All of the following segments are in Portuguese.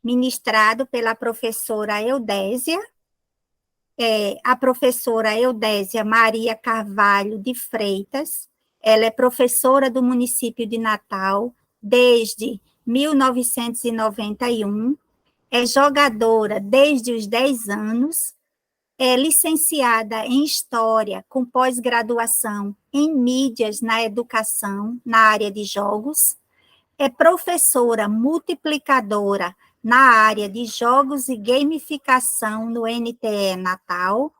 ministrado pela professora Eudésia, a professora Eudésia Maria Carvalho de Freitas. Ela é professora do município de Natal desde 1991, é jogadora desde os 10 anos, é licenciada em História com pós-graduação em Mídias na Educação, na área de jogos, é professora multiplicadora na área de jogos e gamificação no NTE Natal,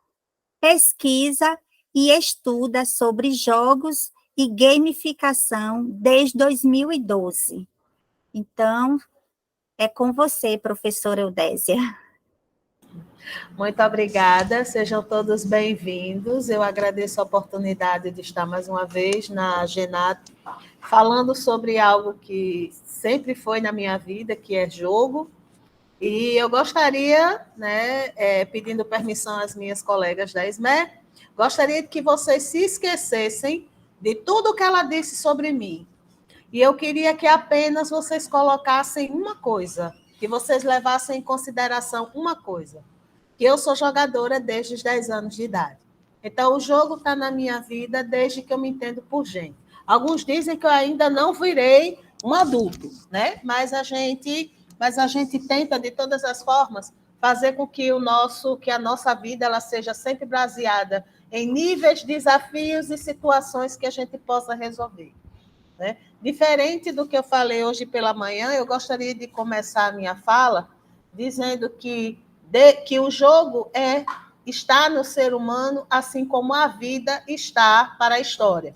pesquisa e estuda sobre jogos e gamificação desde 2012. Então, é com você, professora Eudésia. Muito obrigada, sejam todos bem-vindos. Eu agradeço a oportunidade de estar mais uma vez na GENAT, falando sobre algo que sempre foi na minha vida, que é jogo. E eu gostaria, pedindo permissão às minhas colegas da SME, gostaria que vocês se esquecessem de tudo que ela disse sobre mim. E eu queria que apenas vocês colocassem uma coisa, que vocês levassem em consideração uma coisa, que eu sou jogadora desde os 10 anos de idade. Então, o jogo está na minha vida desde que eu me entendo por gente. Alguns dizem que eu ainda não virei um adulto, né? Mas a gente tenta, de todas as formas, fazer com que a nossa vida ela seja sempre baseada em níveis, desafios e situações que a gente possa resolver, né? Diferente do que eu falei hoje pela manhã, eu gostaria de começar a minha fala dizendo que o jogo está no ser humano, assim como a vida está para a história,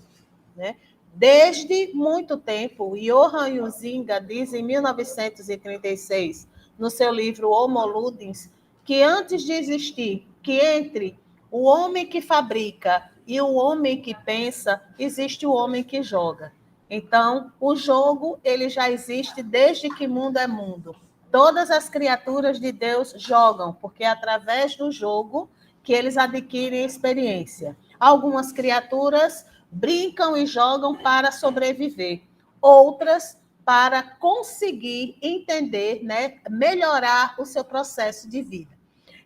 né? Desde muito tempo, Johann Huizinga diz em 1936, no seu livro Homo Ludens, que antes de existir, que entre o homem que fabrica e o homem que pensa, existe o homem que joga. Então, o jogo ele já existe desde que mundo é mundo. Todas as criaturas de Deus jogam, porque é através do jogo que eles adquirem experiência. Algumas criaturas brincam e jogam para sobreviver, outras para conseguir entender, né, melhorar o seu processo de vida.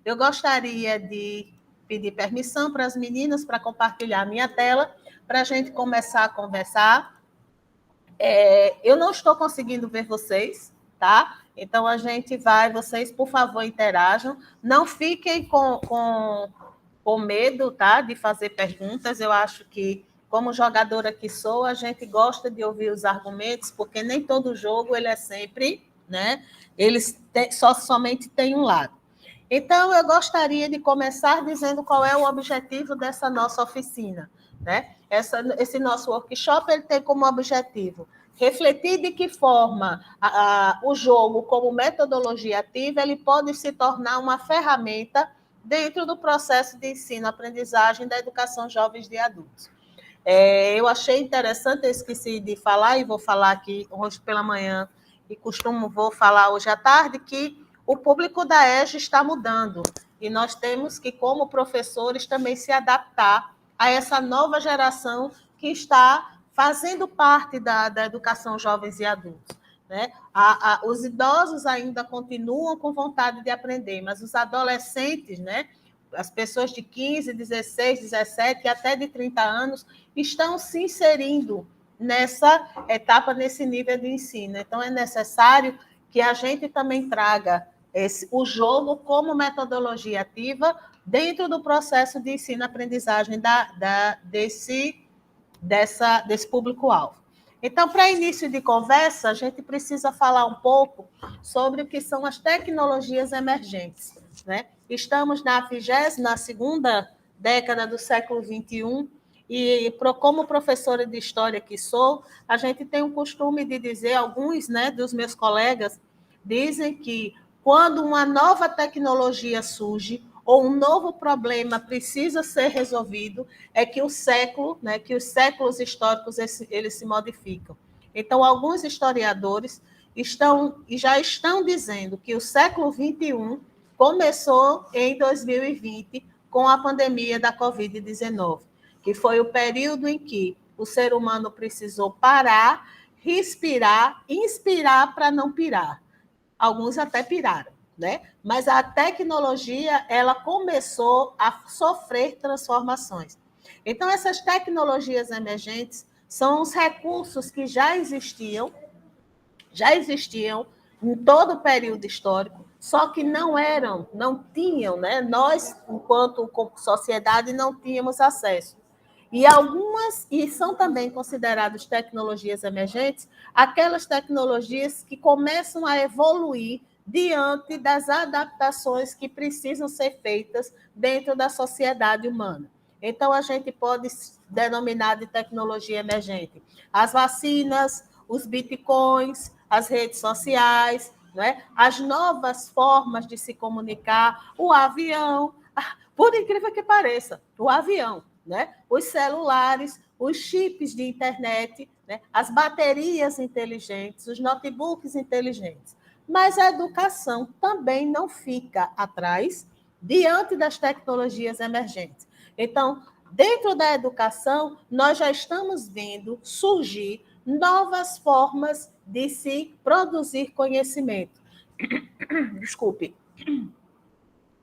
Eu gostaria de pedir permissão para as meninas para compartilhar a minha tela, para a gente começar a conversar. Eu não estou conseguindo ver vocês, tá? Então, a gente vai, vocês, por favor, interajam. Não fiquem com medo, tá? De fazer perguntas. Eu acho que, como jogadora que sou, a gente gosta de ouvir os argumentos, porque nem todo jogo ele é sempre, né? Somente tem um lado. Então, eu gostaria de começar dizendo qual é o objetivo dessa nossa oficina, né? Esse nosso workshop ele tem como objetivo refletir de que forma o jogo, como metodologia ativa, ele pode se tornar uma ferramenta dentro do processo de ensino-aprendizagem da educação jovens e adultos. Eu achei interessante, eu esqueci de falar, e vou falar aqui hoje pela manhã, e vou falar hoje à tarde, que o público da EJA está mudando, e nós temos que, como professores, também se adaptar a essa nova geração que está fazendo parte da educação jovens e adultos, né? Os idosos ainda continuam com vontade de aprender, mas os adolescentes, né? As pessoas de 15, 16, 17 e até de 30 anos estão se inserindo nessa etapa, nesse nível de ensino. Então, é necessário que a gente também traga o jogo como metodologia ativa dentro do processo de ensino-aprendizagem desse público-alvo. Então, para início de conversa, a gente precisa falar um pouco sobre o que são as tecnologias emergentes, né? Estamos na 22ª década do século XXI e, como professora de história que sou, a gente tem o costume de dizer, alguns, né, dos meus colegas dizem que quando uma nova tecnologia surge ou um novo problema precisa ser resolvido, é que o século, né, que os séculos históricos eles se modificam. Então, alguns historiadores já estão dizendo que o século XXI começou em 2020 com a pandemia da Covid-19, que foi o período em que o ser humano precisou parar, respirar, inspirar para não pirar. alguns até piraram, né? Mas a tecnologia, ela começou a sofrer transformações. Então, essas tecnologias emergentes são os recursos que já existiam em todo o período histórico, só que não tinham, né? Nós, enquanto sociedade, não tínhamos acesso. E são também consideradas tecnologias emergentes aquelas tecnologias que começam a evoluir diante das adaptações que precisam ser feitas dentro da sociedade humana. Então, a gente pode denominar de tecnologia emergente as vacinas, os bitcoins, as redes sociais, né? As novas formas de se comunicar, o avião, por incrível que pareça, o avião, né? Os celulares, os chips de internet, né? As baterias inteligentes, os notebooks inteligentes. Mas a educação também não fica atrás diante das tecnologias emergentes. Então, dentro da educação, nós já estamos vendo surgir novas formas de se produzir conhecimento. Desculpe.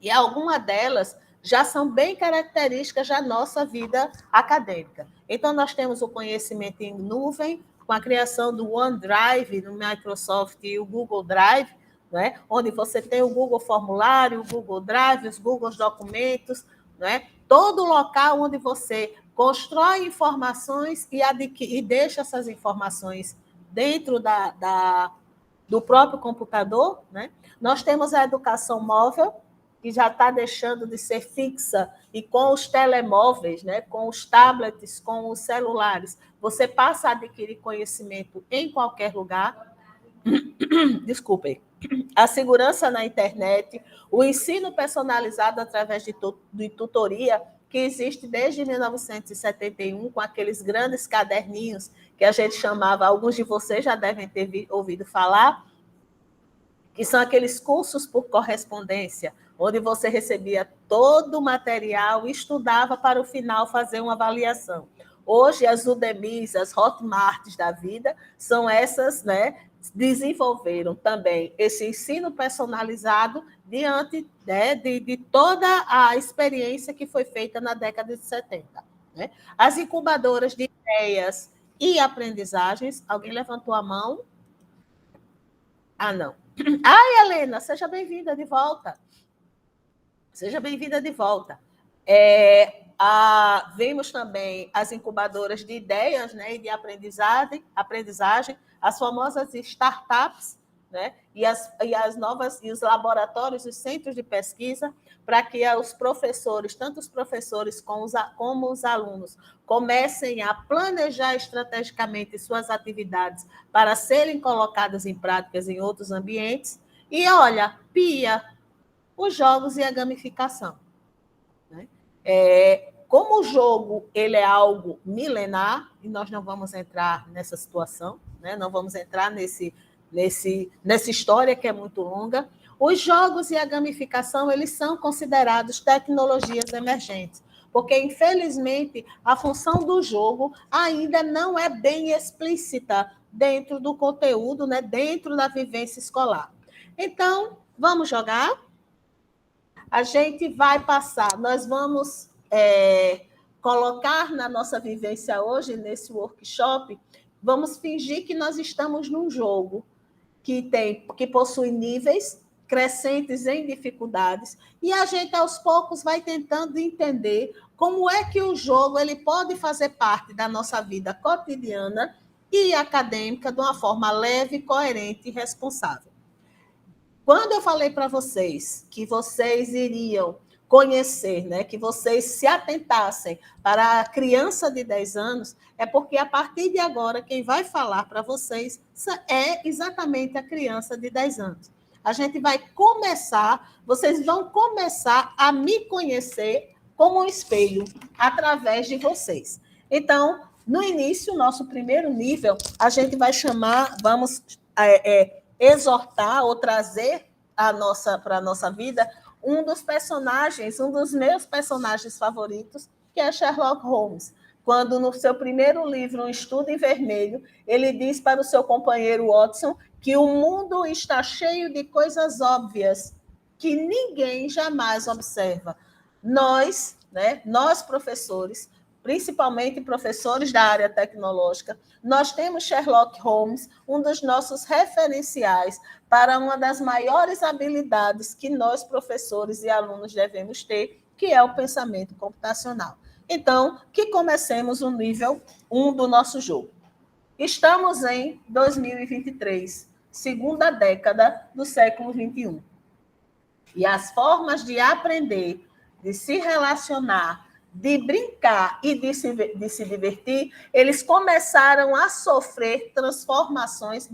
E algumas delas já são bem características da nossa vida acadêmica. Então, nós temos o conhecimento em nuvem, com a criação do OneDrive no Microsoft e o Google Drive, né? Onde você tem o Google Formulário, o Google Drive, os Google Documentos, né? Todo local onde você constrói informações e deixa essas informações dentro do próprio computador, né? Nós temos a educação móvel, que já está deixando de ser fixa, e com os telemóveis, né, com os tablets, com os celulares, você passa a adquirir conhecimento em qualquer lugar. Desculpem. A segurança na internet, o ensino personalizado através de tutoria, que existe desde 1971, com aqueles grandes caderninhos que a gente chamava, alguns de vocês já devem ter ouvido falar, que são aqueles cursos por correspondência, onde você recebia todo o material e estudava para o final fazer uma avaliação. Hoje, as Udemys, as Hotmarts da vida, são essas, né, desenvolveram também esse ensino personalizado diante, né, de toda a experiência que foi feita na década de 70. Né? As incubadoras de ideias e aprendizagens, alguém levantou a mão? Ah, não. Ai, Helena, seja bem-vinda de volta. Seja bem-vinda de volta. Vemos também as incubadoras de ideias, né, e de aprendizagem, as famosas startups, né, e as novas, e os laboratórios, os centros de pesquisa, para que os professores, tanto os professores como os alunos, comecem a planejar estrategicamente suas atividades para serem colocadas em práticas em outros ambientes. E olha, Pia, os jogos e a gamificação. Né? Como o jogo ele é algo milenar, e nós não vamos entrar nessa situação, né? Não vamos entrar nessa história que é muito longa, os jogos e a gamificação eles são considerados tecnologias emergentes, porque, infelizmente, a função do jogo ainda não é bem explícita dentro do conteúdo, né? Dentro da vivência escolar. Então, vamos jogar? A gente vai passar, nós vamos colocar na nossa vivência hoje, nesse workshop, vamos fingir que nós estamos num jogo que possui níveis crescentes em dificuldades, e a gente, aos poucos, vai tentando entender como é que o jogo ele pode fazer parte da nossa vida cotidiana e acadêmica de uma forma leve, coerente e responsável. Quando eu falei para vocês que vocês iriam conhecer, né, que vocês se atentassem para a criança de 10 anos, é porque a partir de agora quem vai falar para vocês é exatamente a criança de 10 anos. A gente vai começar, vocês vão começar a me conhecer como um espelho através de vocês. Então, no início, nosso primeiro nível, a gente vai vamos exortar ou trazer para a nossa vida um dos meus personagens favoritos, que é Sherlock Holmes, quando no seu primeiro livro, Um Estudo em Vermelho, ele diz para o seu companheiro Watson que o mundo está cheio de coisas óbvias que ninguém jamais observa. Nós, né, nós professores, principalmente professores da área tecnológica, nós temos Sherlock Holmes, um dos nossos referenciais para uma das maiores habilidades que nós, professores e alunos, devemos ter, que é o pensamento computacional. Então, que comecemos o nível 1 do nosso jogo. Estamos em 2023, segunda década do século XXI. E as formas de aprender, de se relacionar, de brincar e de se divertir, eles começaram a sofrer transformações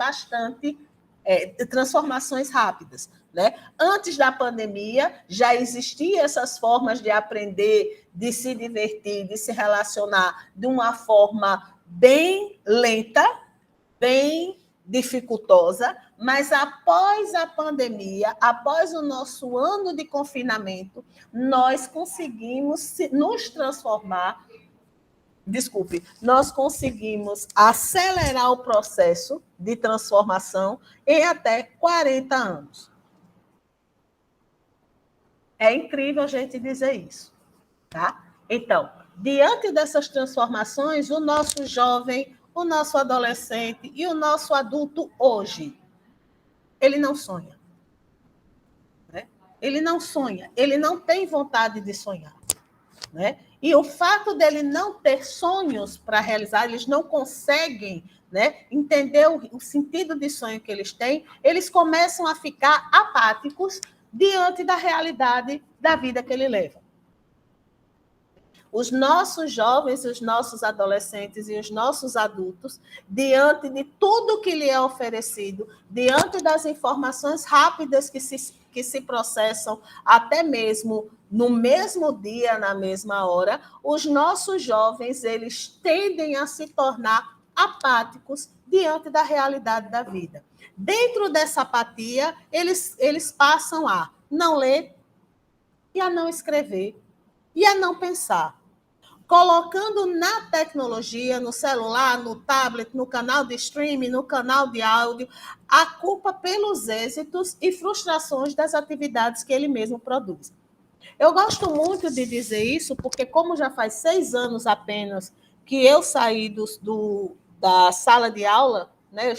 transformações rápidas. Né? Antes da pandemia, já existiam essas formas de aprender, de se divertir, de se relacionar de uma forma bem lenta, bem dificultosa, mas após a pandemia, após o nosso ano de confinamento, nós conseguimos nos transformar, nós conseguimos acelerar o processo de transformação em até 40 anos. É incrível a gente dizer isso, tá? Então, diante dessas transformações, o nosso jovem, o nosso adolescente e o nosso adulto hoje, ele não sonha. Né? Ele não sonha, ele não tem vontade de sonhar. Né? E o fato dele não ter sonhos para realizar, eles não conseguem, né, entender o sentido de sonho que eles têm, eles começam a ficar apáticos diante da realidade da vida que ele leva. Os nossos jovens, os nossos adolescentes e os nossos adultos, diante de tudo que lhe é oferecido, diante das informações rápidas que se processam, até mesmo no mesmo dia, na mesma hora, os nossos jovens, eles tendem a se tornar apáticos diante da realidade da vida. Dentro dessa apatia, eles passam a não ler e a não escrever e a não pensar. Colocando na tecnologia, no celular, no tablet, no canal de streaming, no canal de áudio, a culpa pelos êxitos e frustrações das atividades que ele mesmo produz. Eu gosto muito de dizer isso, porque como já faz 6 anos apenas que eu saí da sala de aula, né,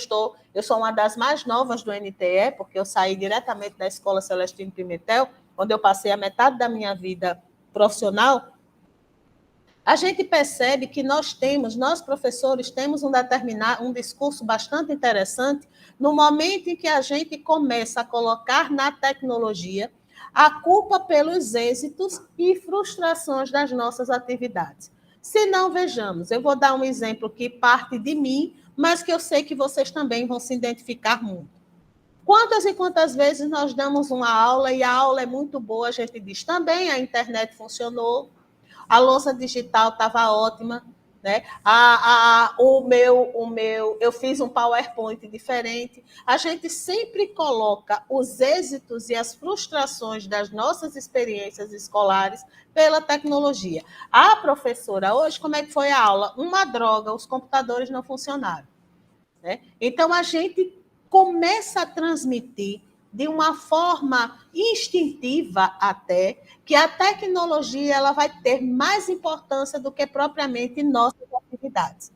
eu sou uma das mais novas do NTE, porque eu saí diretamente da Escola Celestino Pimentel, onde eu passei a metade da minha vida profissional. A gente percebe que nós professores, temos um discurso bastante interessante no momento em que a gente começa a colocar na tecnologia a culpa pelos êxitos e frustrações das nossas atividades. Se não, vejamos, eu vou dar um exemplo que parte de mim, mas que eu sei que vocês também vão se identificar muito. Quantas e quantas vezes nós damos uma aula e a aula é muito boa, a gente diz também, a internet funcionou, a louça digital estava ótima, né? Eu fiz um PowerPoint diferente. A gente sempre coloca os êxitos e as frustrações das nossas experiências escolares pela tecnologia. A professora, hoje, como é que foi a aula? Uma droga, os computadores não funcionaram. Né? Então, a gente começa a transmitir de uma forma instintiva até, que a tecnologia ela vai ter mais importância do que propriamente nossas atividades.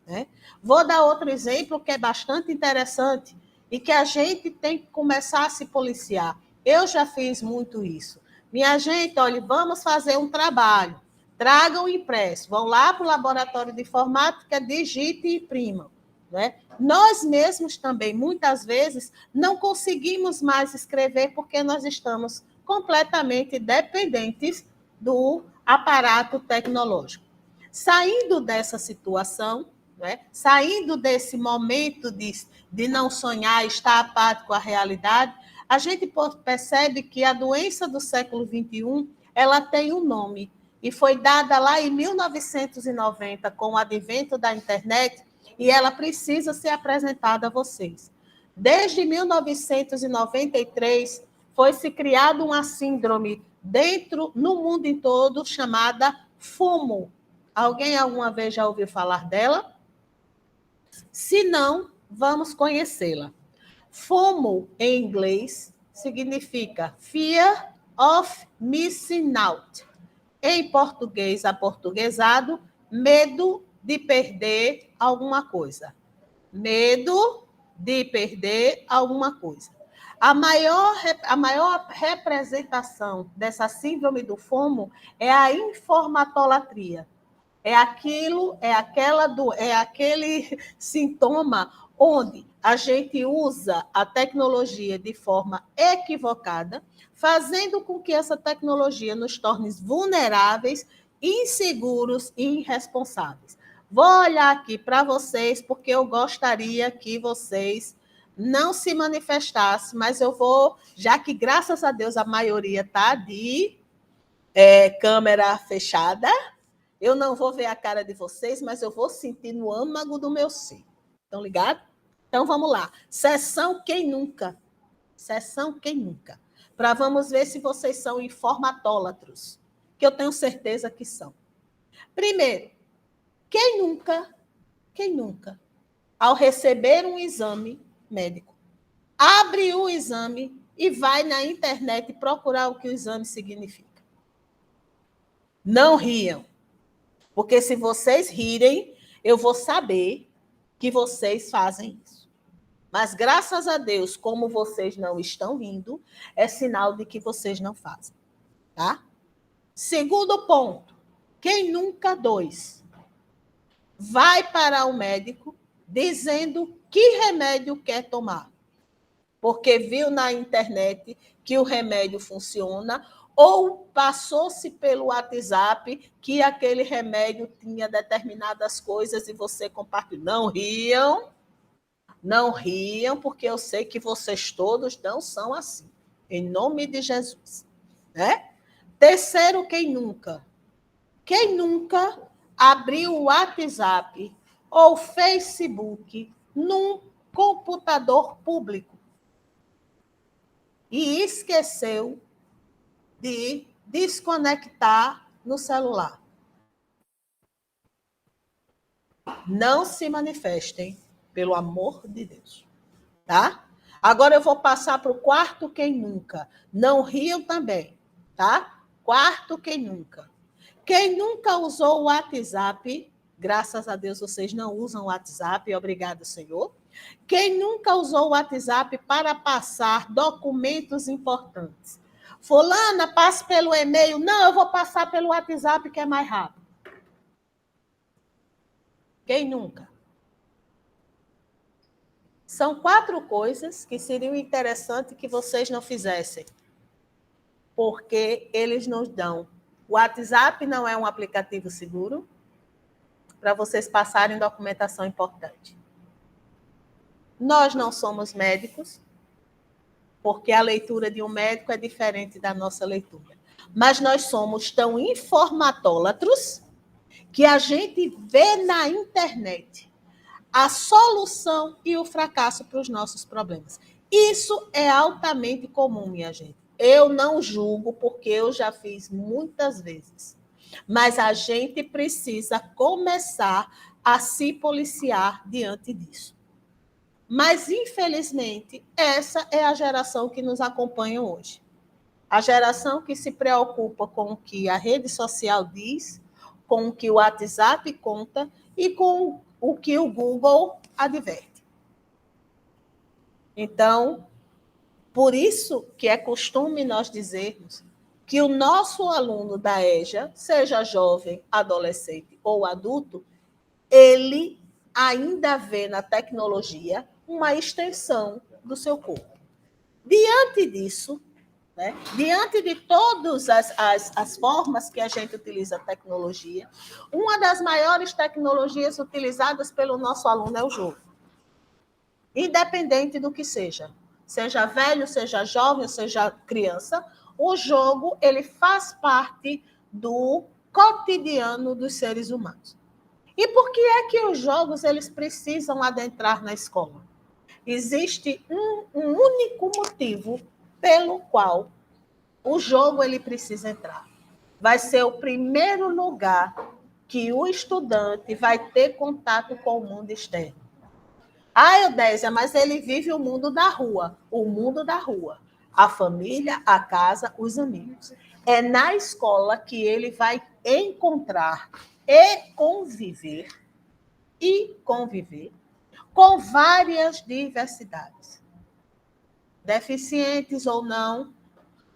Né? Vou dar outro exemplo que é bastante interessante e que a gente tem que começar a se policiar. Eu já fiz muito isso. Minha gente, olha, vamos fazer um trabalho. Tragam o impresso, vão lá para o laboratório de informática, digitem e imprimam. Né? Nós mesmos também, muitas vezes, não conseguimos mais escrever porque nós estamos completamente dependentes do aparato tecnológico. Saindo dessa situação, né? Saindo desse momento de não sonhar, estar apático à realidade, a gente percebe que a doença do século XXI ela tem um nome e foi dada lá em 1990 com o advento da internet, e ela precisa ser apresentada a vocês. Desde 1993, foi-se criada uma síndrome no mundo em todo chamada FOMO, Alguém alguma vez já ouviu falar dela? Se não, vamos conhecê-la. FOMO, em inglês, significa Fear of Missing Out. Em português, aportuguesado, medo de perder alguma coisa. Medo de perder alguma coisa. A maior representação dessa síndrome do FOMO é a informatolatria. É aquele sintoma onde a gente usa a tecnologia de forma equivocada, fazendo com que essa tecnologia nos torne vulneráveis, inseguros e irresponsáveis. Vou olhar aqui para vocês, porque eu gostaria que vocês não se manifestassem, mas eu vou, já que, graças a Deus, a maioria está de câmera fechada, eu não vou ver a cara de vocês, mas eu vou sentir no âmago do meu ser. Estão ligados? Então, vamos lá. Sessão Quem Nunca. Sessão Quem Nunca. Para vamos ver se vocês são informatólatros, que eu tenho certeza que são. Primeiro, quem nunca, ao receber um exame médico, abre o exame e vai na internet procurar o que o exame significa? Não riam. Porque se vocês rirem, eu vou saber que vocês fazem isso. Mas, graças a Deus, como vocês não estão rindo, é sinal de que vocês não fazem. Tá? Segundo ponto. Quem nunca vai para o médico dizendo que remédio quer tomar. Porque viu na internet que o remédio funciona, ou passou-se pelo WhatsApp que aquele remédio tinha determinadas coisas e você compartilhou. Não riam, porque eu sei que vocês todos não são assim. Em nome de Jesus. Né? Terceiro, quem nunca? Quem nunca abriu o WhatsApp ou Facebook num computador público e esqueceu de desconectar no celular? Não se manifestem, pelo amor de Deus. Tá? Agora eu vou passar para o quarto quem nunca. Não riam também, tá? Quarto quem nunca. Quem nunca usou o WhatsApp, graças a Deus vocês não usam o WhatsApp, obrigado, Senhor. Quem nunca usou o WhatsApp para passar documentos importantes? Fulana, passe pelo e-mail. Não, eu vou passar pelo WhatsApp, que é mais rápido. Quem nunca? São 4 coisas que seriam interessantes que vocês não fizessem, porque eles nos dão. O WhatsApp não é um aplicativo seguro para vocês passarem documentação importante. Nós não somos médicos, porque a leitura de um médico é diferente da nossa leitura. Mas nós somos tão informatólatros que a gente vê na internet a solução e o fracasso para os nossos problemas. Isso é altamente comum, minha gente. Eu não julgo, porque eu já fiz muitas vezes. Mas a gente precisa começar a se policiar diante disso. Mas, infelizmente, essa é a geração que nos acompanha hoje. A geração que se preocupa com o que a rede social diz, com o que o WhatsApp conta e com o que o Google adverte. Então, por isso que é costume nós dizermos que o nosso aluno da EJA, seja jovem, adolescente ou adulto, ele ainda vê na tecnologia uma extensão do seu corpo. Diante disso, né, diante de todas as formas que a gente utiliza a tecnologia, uma das maiores tecnologias utilizadas pelo nosso aluno é o jogo. Independente do que seja velho, seja jovem, seja criança, o jogo ele faz parte do cotidiano dos seres humanos. E por que é que os jogos eles precisam adentrar na escola? Existe um único motivo pelo qual o jogo ele precisa entrar. Vai ser o primeiro lugar que o estudante vai ter contato com o mundo externo. Ah, Eudésia, mas ele vive o mundo da rua. O mundo da rua. A família, a casa, os amigos. É na escola que ele vai encontrar e conviver com várias diversidades. Deficientes ou não,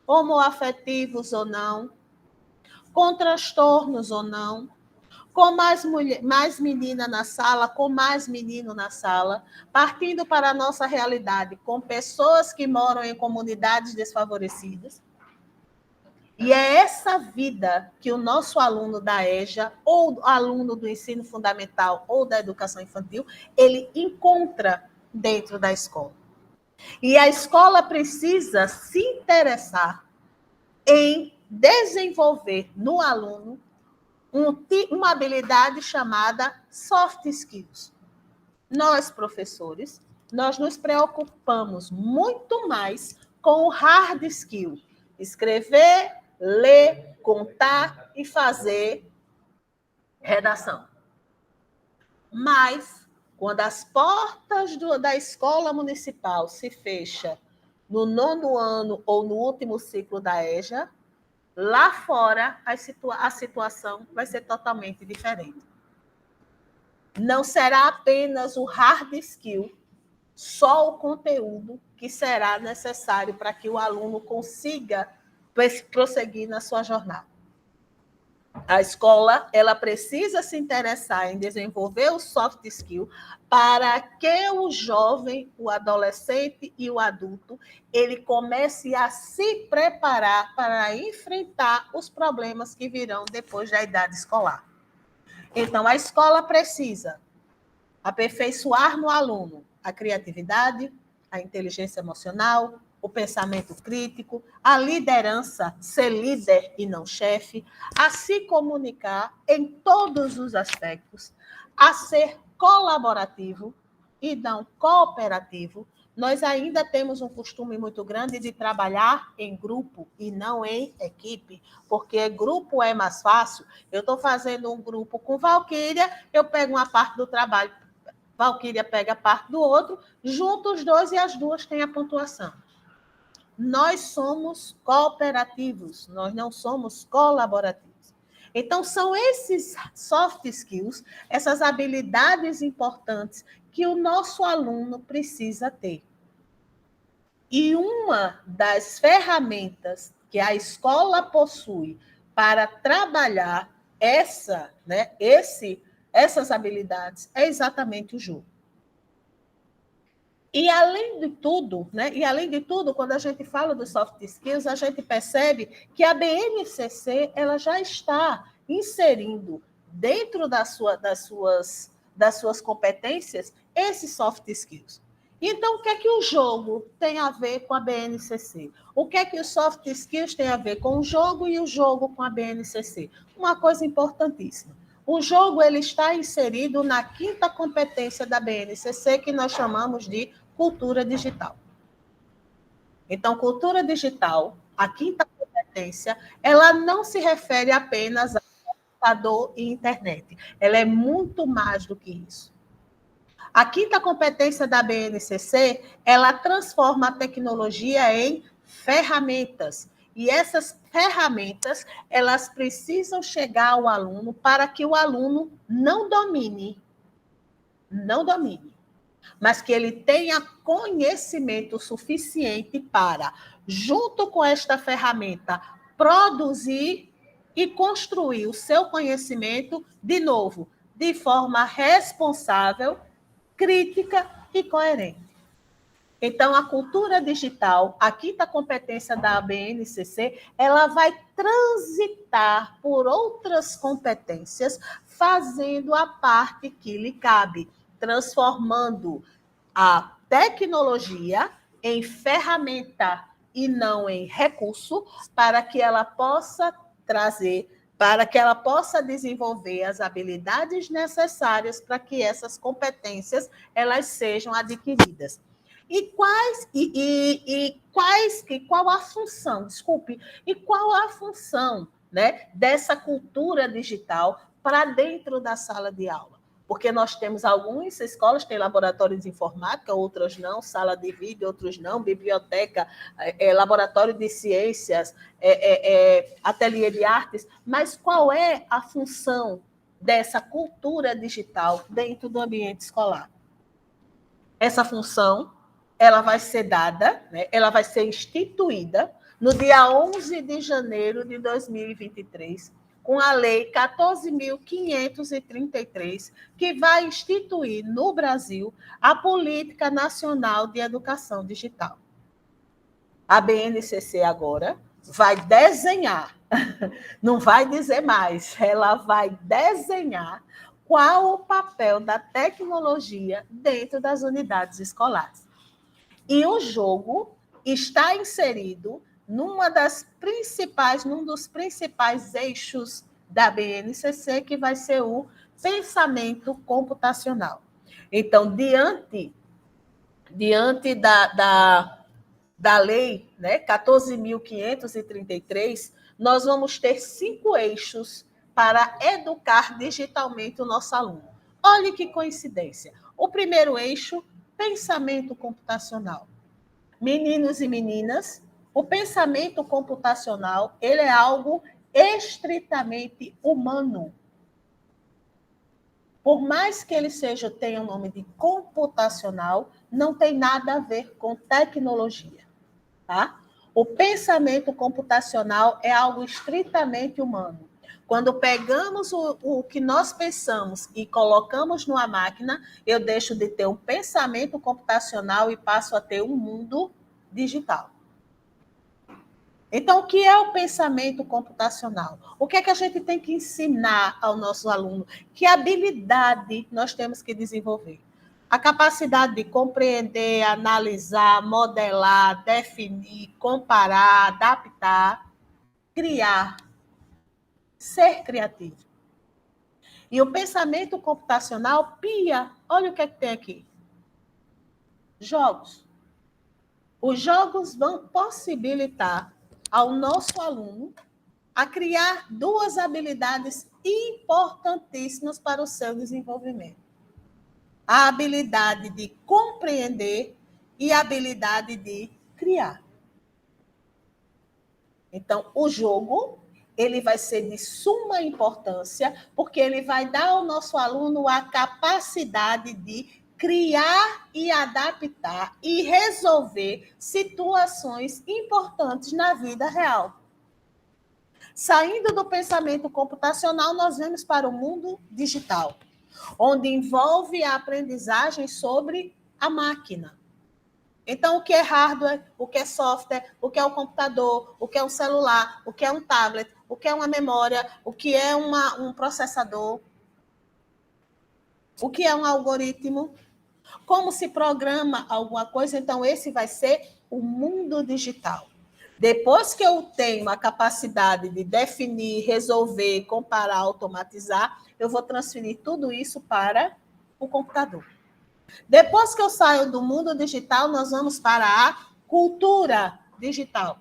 homoafetivos ou não, com transtornos ou não, com mais menina na sala, com mais menino na sala, partindo para a nossa realidade, com pessoas que moram em comunidades desfavorecidas. E é essa vida que o nosso aluno da EJA, ou aluno do ensino fundamental ou da educação infantil, ele encontra dentro da escola. E a escola precisa se interessar em desenvolver no aluno uma habilidade chamada soft skills. Nós, professores, nós nos preocupamos muito mais com o hard skill. Escrever, ler, contar e fazer redação. Mas, quando as portas da escola municipal se fecham no 9º ano ou no último ciclo da EJA, lá fora a situação vai ser totalmente diferente. Não será apenas o hard skill, só o conteúdo que será necessário para que o aluno consiga prosseguir na sua jornada. A escola, ela precisa se interessar em desenvolver o soft skill para que o jovem, o adolescente e o adulto, ele comece a se preparar para enfrentar os problemas que virão depois da idade escolar. Então, a escola precisa aperfeiçoar no aluno a criatividade, a inteligência emocional, o pensamento crítico, a liderança, ser líder e não chefe, a se comunicar em todos os aspectos, a ser colaborativo e não cooperativo. Nós ainda temos um costume muito grande de trabalhar em grupo e não em equipe, porque grupo é mais fácil. Eu estou fazendo um grupo com Valquíria, eu pego uma parte do trabalho, Valquíria pega parte do outro, junto os dois e as duas têm a pontuação. Nós somos cooperativos, nós não somos colaborativos. Então, são esses soft skills, essas habilidades importantes que o nosso aluno precisa ter. E uma das ferramentas que a escola possui para trabalhar essas habilidades é exatamente o jogo. E além de tudo, quando a gente fala dos soft skills, a gente percebe que a BNCC ela já está inserindo dentro das suas competências esses soft skills. Então, o que é que o jogo tem a ver com a BNCC? O que é que os soft skills tem a ver com o jogo e o jogo com a BNCC? Uma coisa importantíssima. O jogo ele está inserido na 5ª competência da BNCC, que nós chamamos de cultura digital. Então, cultura digital, a 5ª competência, ela não se refere apenas a computador e internet. Ela é muito mais do que isso. A 5ª competência da BNCC, ela transforma a tecnologia em ferramentas. E essas ferramentas, elas precisam chegar ao aluno para que o aluno não domine, mas que ele tenha conhecimento suficiente para, junto com esta ferramenta, produzir e construir o seu conhecimento, de novo, de forma responsável, crítica e coerente. Então, a cultura digital, a 5ª competência da BNCC, ela vai transitar por outras competências, fazendo a parte que lhe cabe, transformando a tecnologia em ferramenta e não em recurso, para que ela possa desenvolver as habilidades necessárias para que essas competências elas sejam adquiridas. Qual a função, né, dessa cultura digital para dentro da sala de aula. Porque nós temos algumas escolas, têm laboratório de informática, outras não, sala de vídeo, outros não, biblioteca, laboratório de ciências, ateliê de artes. Mas qual é a função dessa cultura digital dentro do ambiente escolar? Essa função, ela vai ser dada, né, ela vai ser instituída no dia 11 de janeiro de 2023, com a Lei 14.533, que vai instituir no Brasil a Política Nacional de Educação Digital. A BNCC agora vai desenhar, não vai dizer mais, ela vai desenhar qual o papel da tecnologia dentro das unidades escolares. E o jogo está inserido num dos principais eixos da BNCC, que vai ser o pensamento computacional. Então, diante da lei, né, 14.533, nós vamos ter 5 eixos para educar digitalmente o nosso aluno. Olhe que coincidência. O primeiro eixo, pensamento computacional. Meninos e meninas, o pensamento computacional, ele é algo estritamente humano. Por mais que ele tenha o nome de computacional, não tem nada a ver com tecnologia, tá? O pensamento computacional é algo estritamente humano. Quando pegamos o que nós pensamos e colocamos numa máquina, eu deixo de ter um pensamento computacional e passo a ter um mundo digital. Então, o que é o pensamento computacional? O que é que a gente tem que ensinar ao nosso aluno? Que habilidade nós temos que desenvolver? A capacidade de compreender, analisar, modelar, definir, comparar, adaptar, criar, ser criativo. E o pensamento computacional, Pia, olha o que é que tem aqui. Jogos. Os jogos vão possibilitar ao nosso aluno a criar 2 habilidades importantíssimas para o seu desenvolvimento. A habilidade de compreender e a habilidade de criar. Então, o jogo, ele vai ser de suma importância, porque ele vai dar ao nosso aluno a capacidade de criar e adaptar e resolver situações importantes na vida real. Saindo do pensamento computacional, nós vamos para o mundo digital, onde envolve a aprendizagem sobre a máquina. Então, o que é hardware, o que é software, o que é um computador, o que é um celular, o que é um tablet, o que é uma memória, o que é um processador, o que é um algoritmo, como se programa alguma coisa. Então, esse vai ser o mundo digital. Depois que eu tenho a capacidade de definir, resolver, comparar, automatizar, eu vou transferir tudo isso para o computador. Depois que eu saio do mundo digital, nós vamos para a cultura digital.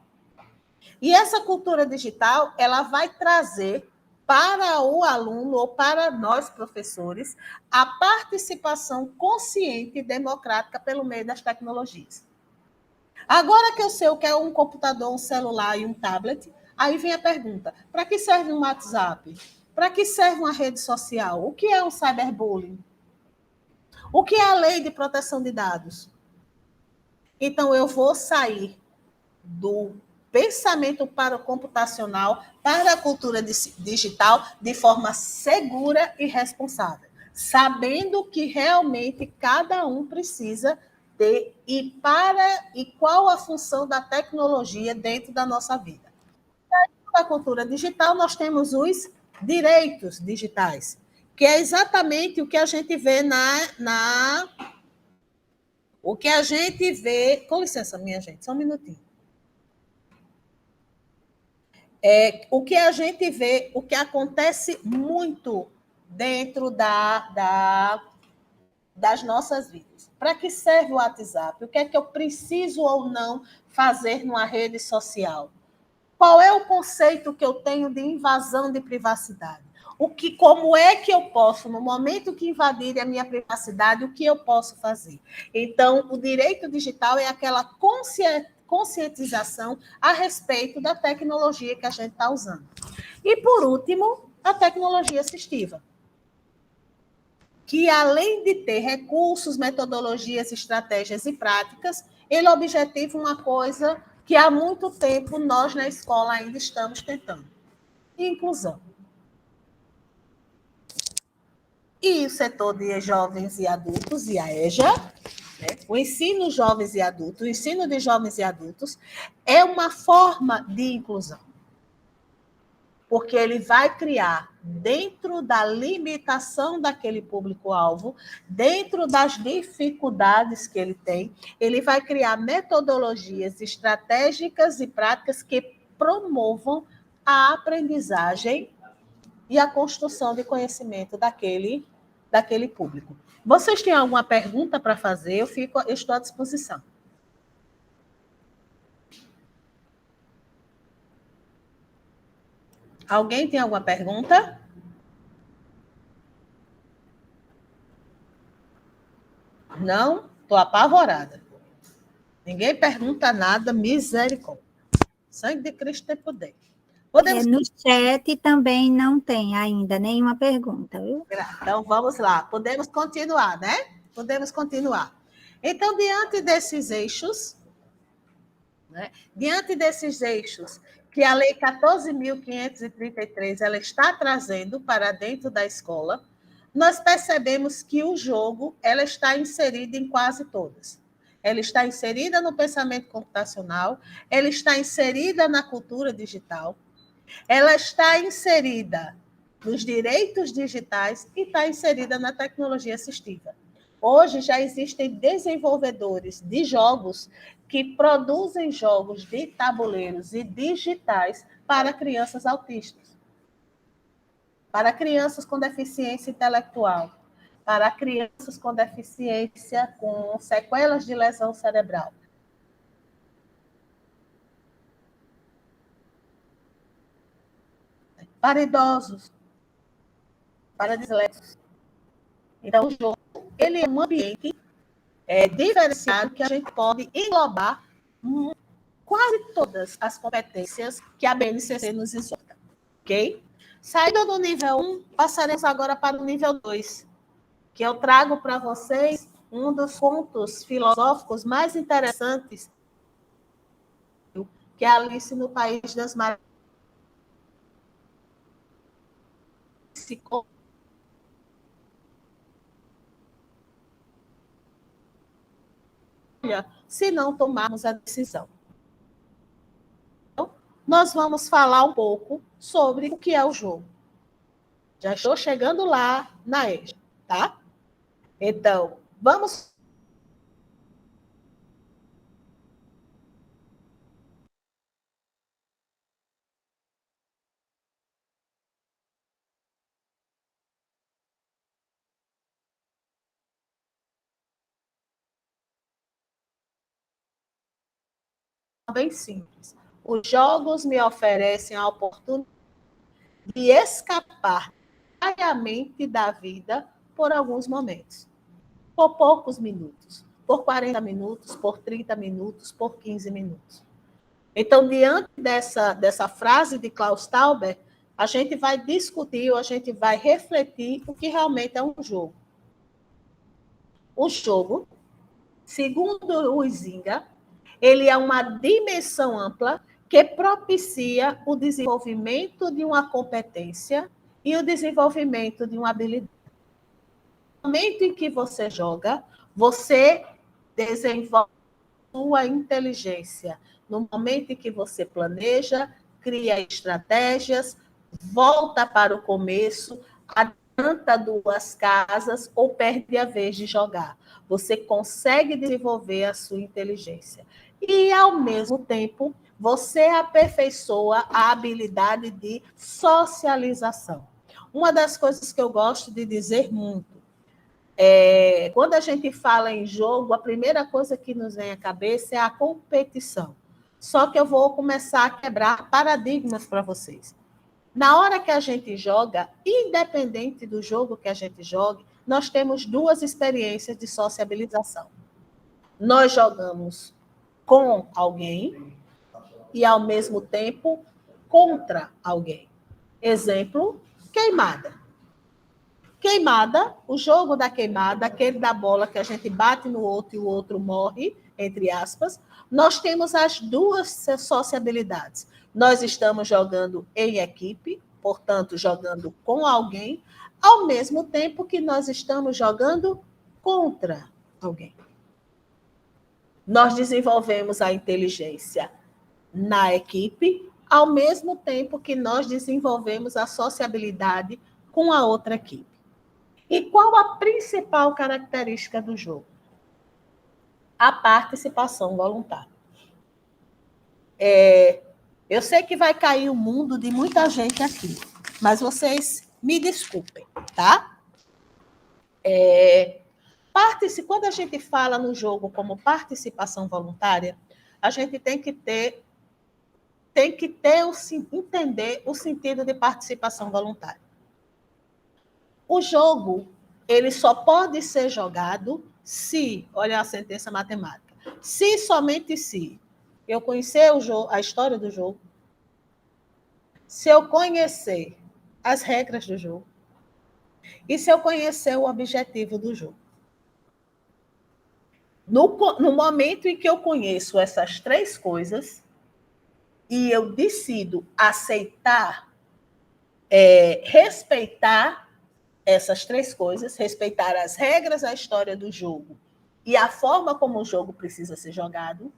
E essa cultura digital, ela vai trazer para o aluno ou para nós, professores, a participação consciente e democrática pelo meio das tecnologias. Agora que eu sei o que é um computador, um celular e um tablet, aí vem a pergunta: para que serve um WhatsApp? Para que serve uma rede social? O que é um cyberbullying? O que é a lei de proteção de dados? Então, eu vou sair do pensamento para o computacional, para a cultura digital, de forma segura e responsável, sabendo que realmente cada um precisa ter e qual a função da tecnologia dentro da nossa vida. Na cultura digital, nós temos os direitos digitais, que é exatamente o que a gente vê o que a gente vê... Com licença, minha gente, só um minutinho. O que a gente vê, o que acontece muito dentro das nossas vidas. Para que serve o WhatsApp? O que é que eu preciso ou não fazer numa rede social? Qual é o conceito que eu tenho de invasão de privacidade? Como é que eu posso, no momento que invadirem a minha privacidade, o que eu posso fazer? Então, o direito digital é aquela conscientização a respeito da tecnologia que a gente está usando. E, por último, a tecnologia assistiva, que, além de ter recursos, metodologias, estratégias e práticas, ele objetiva uma coisa que há muito tempo nós, na escola, ainda estamos tentando: inclusão. E o setor de jovens e adultos, e a EJA, né? O ensino jovens e adultos, o ensino de jovens e adultos é uma forma de inclusão, porque ele vai criar, dentro da limitação daquele público-alvo, dentro das dificuldades que ele tem, ele vai criar metodologias estratégicas e práticas que promovam a aprendizagem e a construção de conhecimento daquele público. Vocês têm alguma pergunta para fazer? Eu estou à disposição. Alguém tem alguma pergunta? Não? Estou apavorada. Ninguém pergunta nada, misericórdia. Sangue de Cristo tem poder. No chat também não tem ainda nenhuma pergunta, viu? Então, vamos lá. Podemos continuar, né? Podemos continuar. Então, diante desses eixos, que a Lei 14.533 ela está trazendo para dentro da escola, nós percebemos que o jogo ela está inserida em quase todas. Ela está inserida no pensamento computacional, ela está inserida na cultura digital, ela está inserida nos direitos digitais e está inserida na tecnologia assistiva. Hoje já existem desenvolvedores de jogos que produzem jogos de tabuleiros e digitais para crianças autistas, para crianças com deficiência intelectual, para crianças com deficiência, com sequelas de lesão cerebral. Para idosos, para disléxicos. Então, o jogo ele é um ambiente diferenciado que a gente pode englobar quase todas as competências que a BNCC nos exorta. Ok? Saída do nível 1, passaremos agora para o nível 2, que eu trago para vocês um dos pontos filosóficos mais interessantes, que é Alice no País das Maravilhas. Se não tomarmos a decisão. Então, nós vamos falar um pouco sobre o que é o jogo. Já estou chegando lá na EJA, tá? Então, vamos... Bem simples. Os jogos me oferecem a oportunidade de escapar diariamente da vida por alguns momentos. Por poucos minutos. Por 40 minutos, por 30 minutos, por 15 minutos. Então, diante dessa frase de Klaus Tauber, a gente vai discutir, ou a gente vai refletir o que realmente é um jogo. O jogo, segundo o Huizinga, ele é uma dimensão ampla que propicia o desenvolvimento de uma competência e o desenvolvimento de uma habilidade. No momento em que você joga, você desenvolve sua inteligência. No momento em que você planeja, cria estratégias, volta para o começo, adianta 2 casas ou perde a vez de jogar. Você consegue desenvolver a sua inteligência. E, ao mesmo tempo, você aperfeiçoa a habilidade de socialização. Uma das coisas que eu gosto de dizer muito, quando a gente fala em jogo, a primeira coisa que nos vem à cabeça é a competição. Só que eu vou começar a quebrar paradigmas para vocês. Na hora que a gente joga, independente do jogo que a gente jogue, nós temos duas experiências de sociabilização. Nós jogamos com alguém e, ao mesmo tempo, contra alguém. Exemplo, queimada. Queimada, o jogo da queimada, aquele da bola que a gente bate no outro e o outro morre, entre aspas, nós temos as duas sociabilidades. Nós estamos jogando em equipe, portanto, jogando com alguém, ao mesmo tempo que nós estamos jogando contra alguém. Nós desenvolvemos a inteligência na equipe, ao mesmo tempo que nós desenvolvemos a sociabilidade com a outra equipe. E qual a principal característica do jogo? A participação voluntária. Eu sei que vai cair o mundo de muita gente aqui, mas vocês me desculpem, tá? Quando a gente fala no jogo como participação voluntária, a gente tem que entender o sentido de participação voluntária. O jogo, ele só pode ser jogado se, olha a sentença matemática, se somente se eu conhecer a história do jogo, se eu conhecer as regras do jogo e se eu conhecer o objetivo do jogo. No momento em que eu conheço essas três coisas e eu decido aceitar, respeitar essas três coisas, respeitar as regras, a história do jogo e a forma como o jogo precisa ser jogado,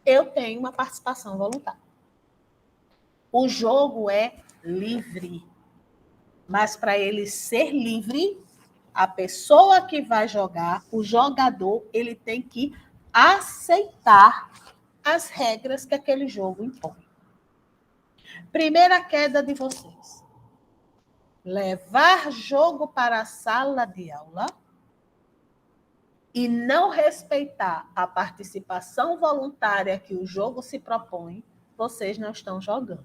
eu tenho uma participação voluntária. O jogo é livre, mas para ele ser livre, a pessoa que vai jogar, o jogador, ele tem que aceitar as regras que aquele jogo impõe. Primeira queda de vocês. Levar jogo para a sala de aula e não respeitar a participação voluntária que o jogo se propõe, vocês não estão jogando.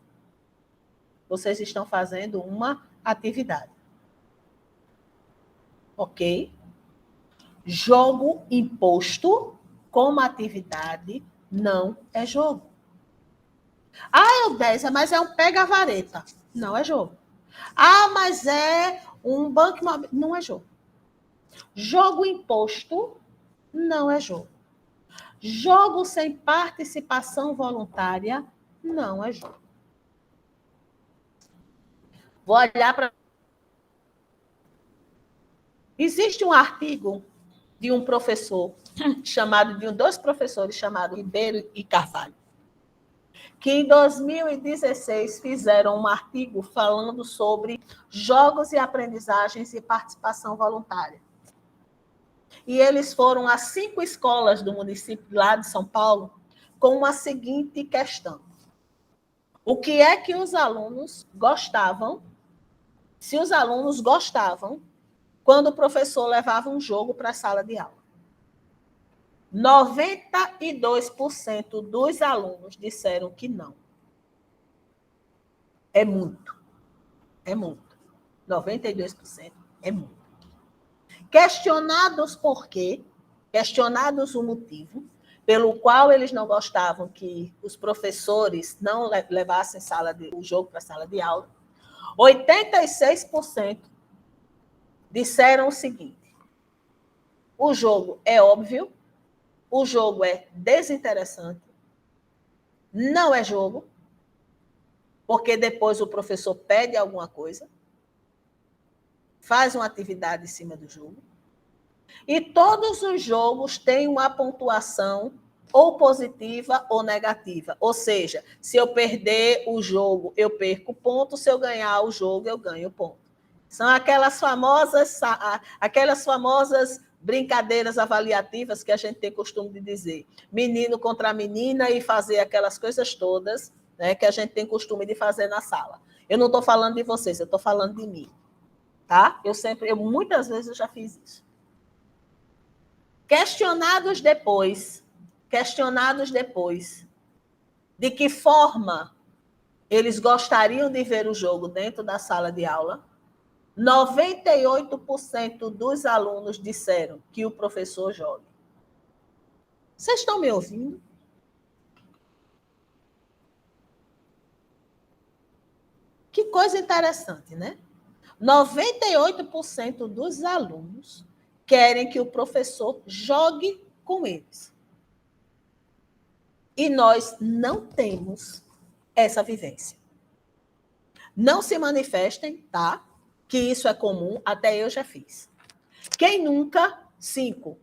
Vocês estão fazendo uma atividade. Ok? Jogo imposto como atividade não é jogo. Eudésia, mas é um pega-vareta. Não é jogo. Mas é um banco imobiliário. Não é jogo. Jogo imposto não é jogo. Jogo sem participação voluntária não é jogo. Vou olhar para... Existe um artigo de um professor de dois professores chamados Ribeiro e Carvalho, que em 2016 fizeram um artigo falando sobre jogos e aprendizagens e participação voluntária. E eles foram a 5 escolas do município lá de São Paulo com a seguinte questão: o que é que os alunos gostavam, se os alunos gostavam, quando o professor levava um jogo para a sala de aula? 92% dos alunos disseram que não. É muito. É muito. 92% é muito. Questionados por quê? Questionados o motivo pelo qual eles não gostavam que os professores não levassem o jogo para a sala de aula, 86% disseram o seguinte: o jogo é óbvio, o jogo é desinteressante, não é jogo, porque depois o professor pede alguma coisa, faz uma atividade em cima do jogo, e todos os jogos têm uma pontuação ou positiva ou negativa. Ou seja, se eu perder o jogo, eu perco ponto, se eu ganhar o jogo, eu ganho ponto. São aquelas famosas brincadeiras avaliativas que a gente tem costume de dizer. Menino contra menina e fazer aquelas coisas todas, né, que a gente tem costume de fazer na sala. Eu não estou falando de vocês, eu estou falando de mim. Tá? Muitas vezes eu já fiz isso. Questionados depois, de que forma Eles gostariam de ver o jogo dentro da sala de aula. 98% dos alunos disseram que o professor jogue. Vocês estão me ouvindo? Que coisa interessante, né? 98% dos alunos querem que o professor jogue com eles. E nós não temos essa vivência. Não se manifestem, tá? Que isso é comum, até eu já fiz. Quem nunca, cinco,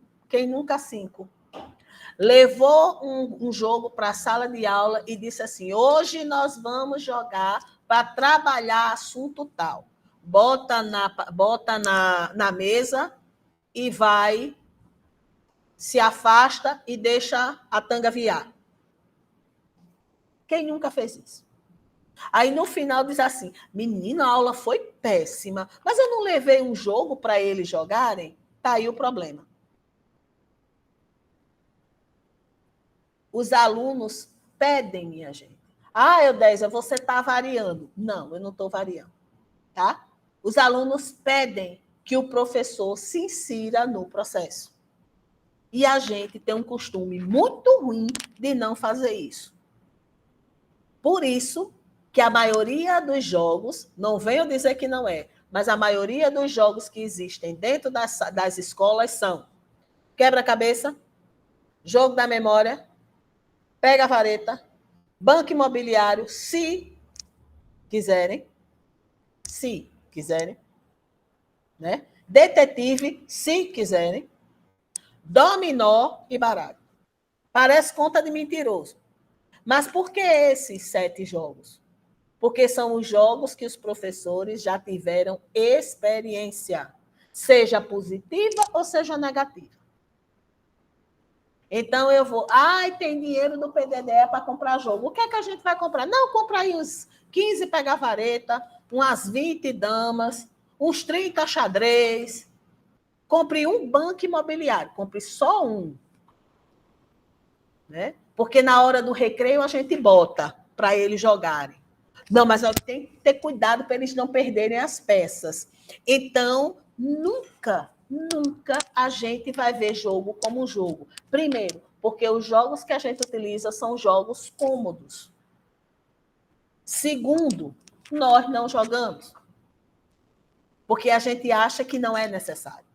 levou um jogo para a sala de aula e disse assim, hoje nós vamos jogar para trabalhar assunto tal. Bota na mesa e vai, se afasta e deixa a tanga viar. Quem nunca fez isso? Aí no final diz assim, menina, a aula foi péssima, mas eu não levei um jogo para eles jogarem? Tá aí o problema. Os alunos pedem, minha gente. Ah, Eudésia, você está variando. Não, eu não estou variando. Tá? Os alunos pedem que o professor se insira no processo. E a gente tem um costume muito ruim de não fazer isso. Por isso que a maioria dos jogos, não venho dizer que não é, mas a maioria dos jogos que existem dentro das escolas são quebra-cabeça, jogo da memória, pega a vareta, banco imobiliário, se quiserem, né? Detetive, se quiserem, dominó e baralho. Parece conta de mentiroso. Mas por que esses 7 jogos? Porque são os jogos que os professores já tiveram experiência, seja positiva ou seja negativa. Então eu vou, tem dinheiro do PDDE para comprar jogo. O que é que a gente vai comprar? Não, compra aí uns 15 pega-vareta, umas 20 damas, uns 30 xadrez. Compre um banco imobiliário, compre só um. Né? Porque na hora do recreio a gente bota para eles jogarem. Não, mas tem que ter cuidado para eles não perderem as peças. Então, nunca a gente vai ver jogo como jogo. Primeiro, porque os jogos que a gente utiliza são jogos cômodos. Segundo, nós não jogamos. Porque a gente acha que não é necessário.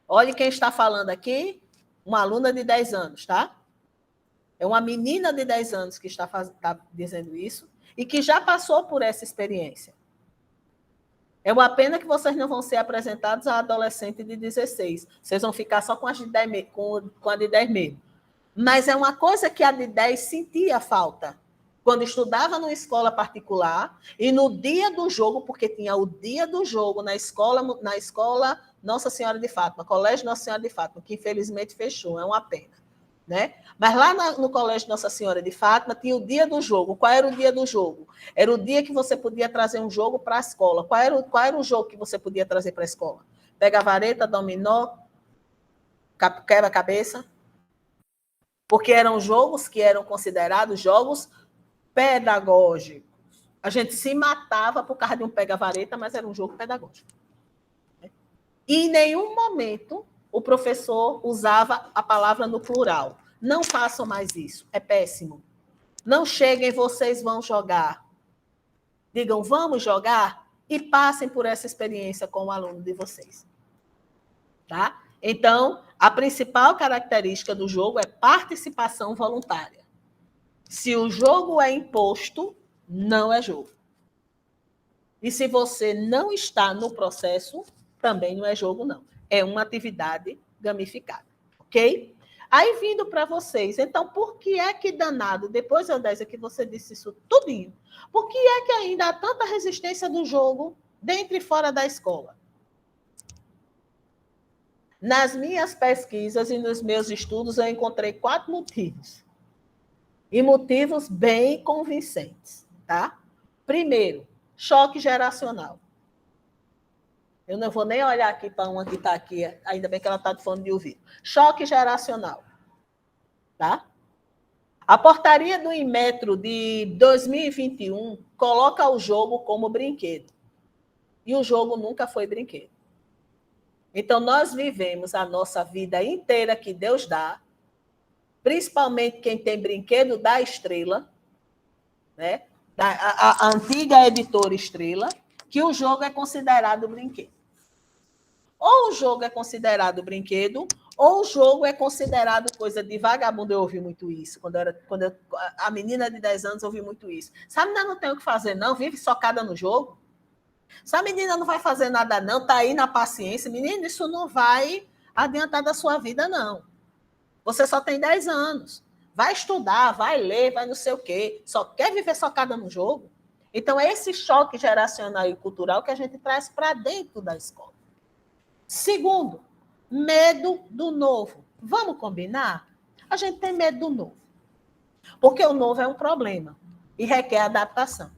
Olha quem está falando aqui, uma aluna de 10 anos, tá? É uma menina de 10 anos que está dizendo isso e que já passou por essa experiência. É uma pena que vocês não vão ser apresentados a adolescente de 16. Vocês vão ficar só com a de 10 mesmo. Mas é uma coisa que a de 10 sentia falta. Quando estudava numa escola particular e no dia do jogo, porque tinha o dia do jogo na escola Nossa Senhora de Fátima, Colégio Nossa Senhora de Fátima, que infelizmente fechou, é uma pena. Né? Mas lá no Colégio Nossa Senhora de Fátima tinha o dia do jogo. Qual era o dia do jogo? Era o dia que você podia trazer um jogo para a escola. Qual era o jogo que você podia trazer para a escola? Pega a vareta, dominó, quebra-cabeça. Porque eram jogos que eram considerados jogos pedagógicos. A gente se matava por causa de um pega-vareta, mas era um jogo pedagógico. E em nenhum momento o professor usava a palavra no plural. Não façam mais isso, é péssimo. Não cheguem, vocês vão jogar. Digam, vamos jogar? E passem por essa experiência com o aluno de vocês. Tá? Então, a principal característica do jogo é participação voluntária. Se o jogo é imposto, não é jogo. E se você não está no processo, também não é jogo, não. É uma atividade gamificada, ok? Aí, vindo para vocês, então, por que é que danado, depois, Eudésia, que você disse isso tudinho, por que é que ainda há tanta resistência do jogo dentro e fora da escola? Nas minhas pesquisas e nos meus estudos, eu encontrei 4 motivos. E motivos bem convincentes, tá? Primeiro, choque geracional. Eu não vou nem olhar aqui para uma que está aqui, ainda bem que ela está de fone de ouvido. Choque geracional. Tá? A portaria do Inmetro de 2021 coloca o jogo como brinquedo. E o jogo nunca foi brinquedo. Então, nós vivemos a nossa vida inteira que Deus dá, principalmente quem tem brinquedo da Estrela, né? A antiga editora Estrela, que o jogo é considerado brinquedo. Ou o jogo é considerado brinquedo, ou o jogo é considerado coisa de vagabundo. Eu ouvi muito isso. A menina de 10 anos ouvi muito isso. Essa menina não tem o que fazer, não, vive socada no jogo. Essa menina não vai fazer nada, não, está aí na paciência. Menina, isso não vai adiantar da sua vida, não. Você só tem 10 anos. Vai estudar, vai ler, vai não sei o quê. Só quer viver socada no jogo? Então, é esse choque geracional e cultural que a gente traz para dentro da escola. Segundo, medo do novo. Vamos combinar? A gente tem medo do novo. Porque o novo é um problema e requer adaptação.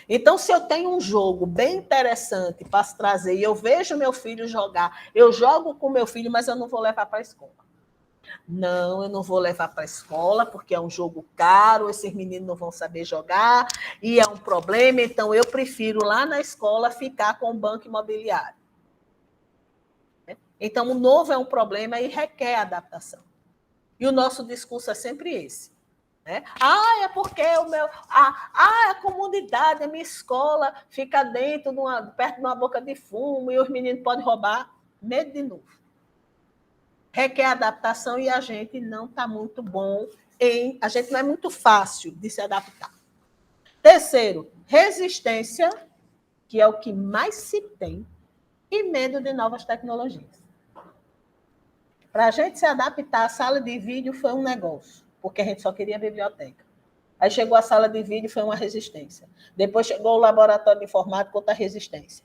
Então, se eu tenho um jogo bem interessante para se trazer e eu vejo meu filho jogar, eu jogo com meu filho, mas eu não vou levar para a escola. Não, eu não vou levar para a escola, porque é um jogo caro, esses meninos não vão saber jogar, e é um problema, então eu prefiro lá na escola ficar com o banco imobiliário. Então, o novo é um problema e requer adaptação. E o nosso discurso é sempre esse. Né? É porque a comunidade, a minha escola fica perto de uma boca de fumo e os meninos podem roubar. Medo de novo. Requer adaptação e a gente não está muito bom a gente não é muito fácil de se adaptar. Terceiro, resistência, que é o que mais se tem, e medo de novas tecnologias. Para a gente se adaptar, a sala de vídeo foi um negócio, porque a gente só queria biblioteca. Aí chegou a sala de vídeo, foi uma resistência. Depois chegou o laboratório de informática, outra resistência.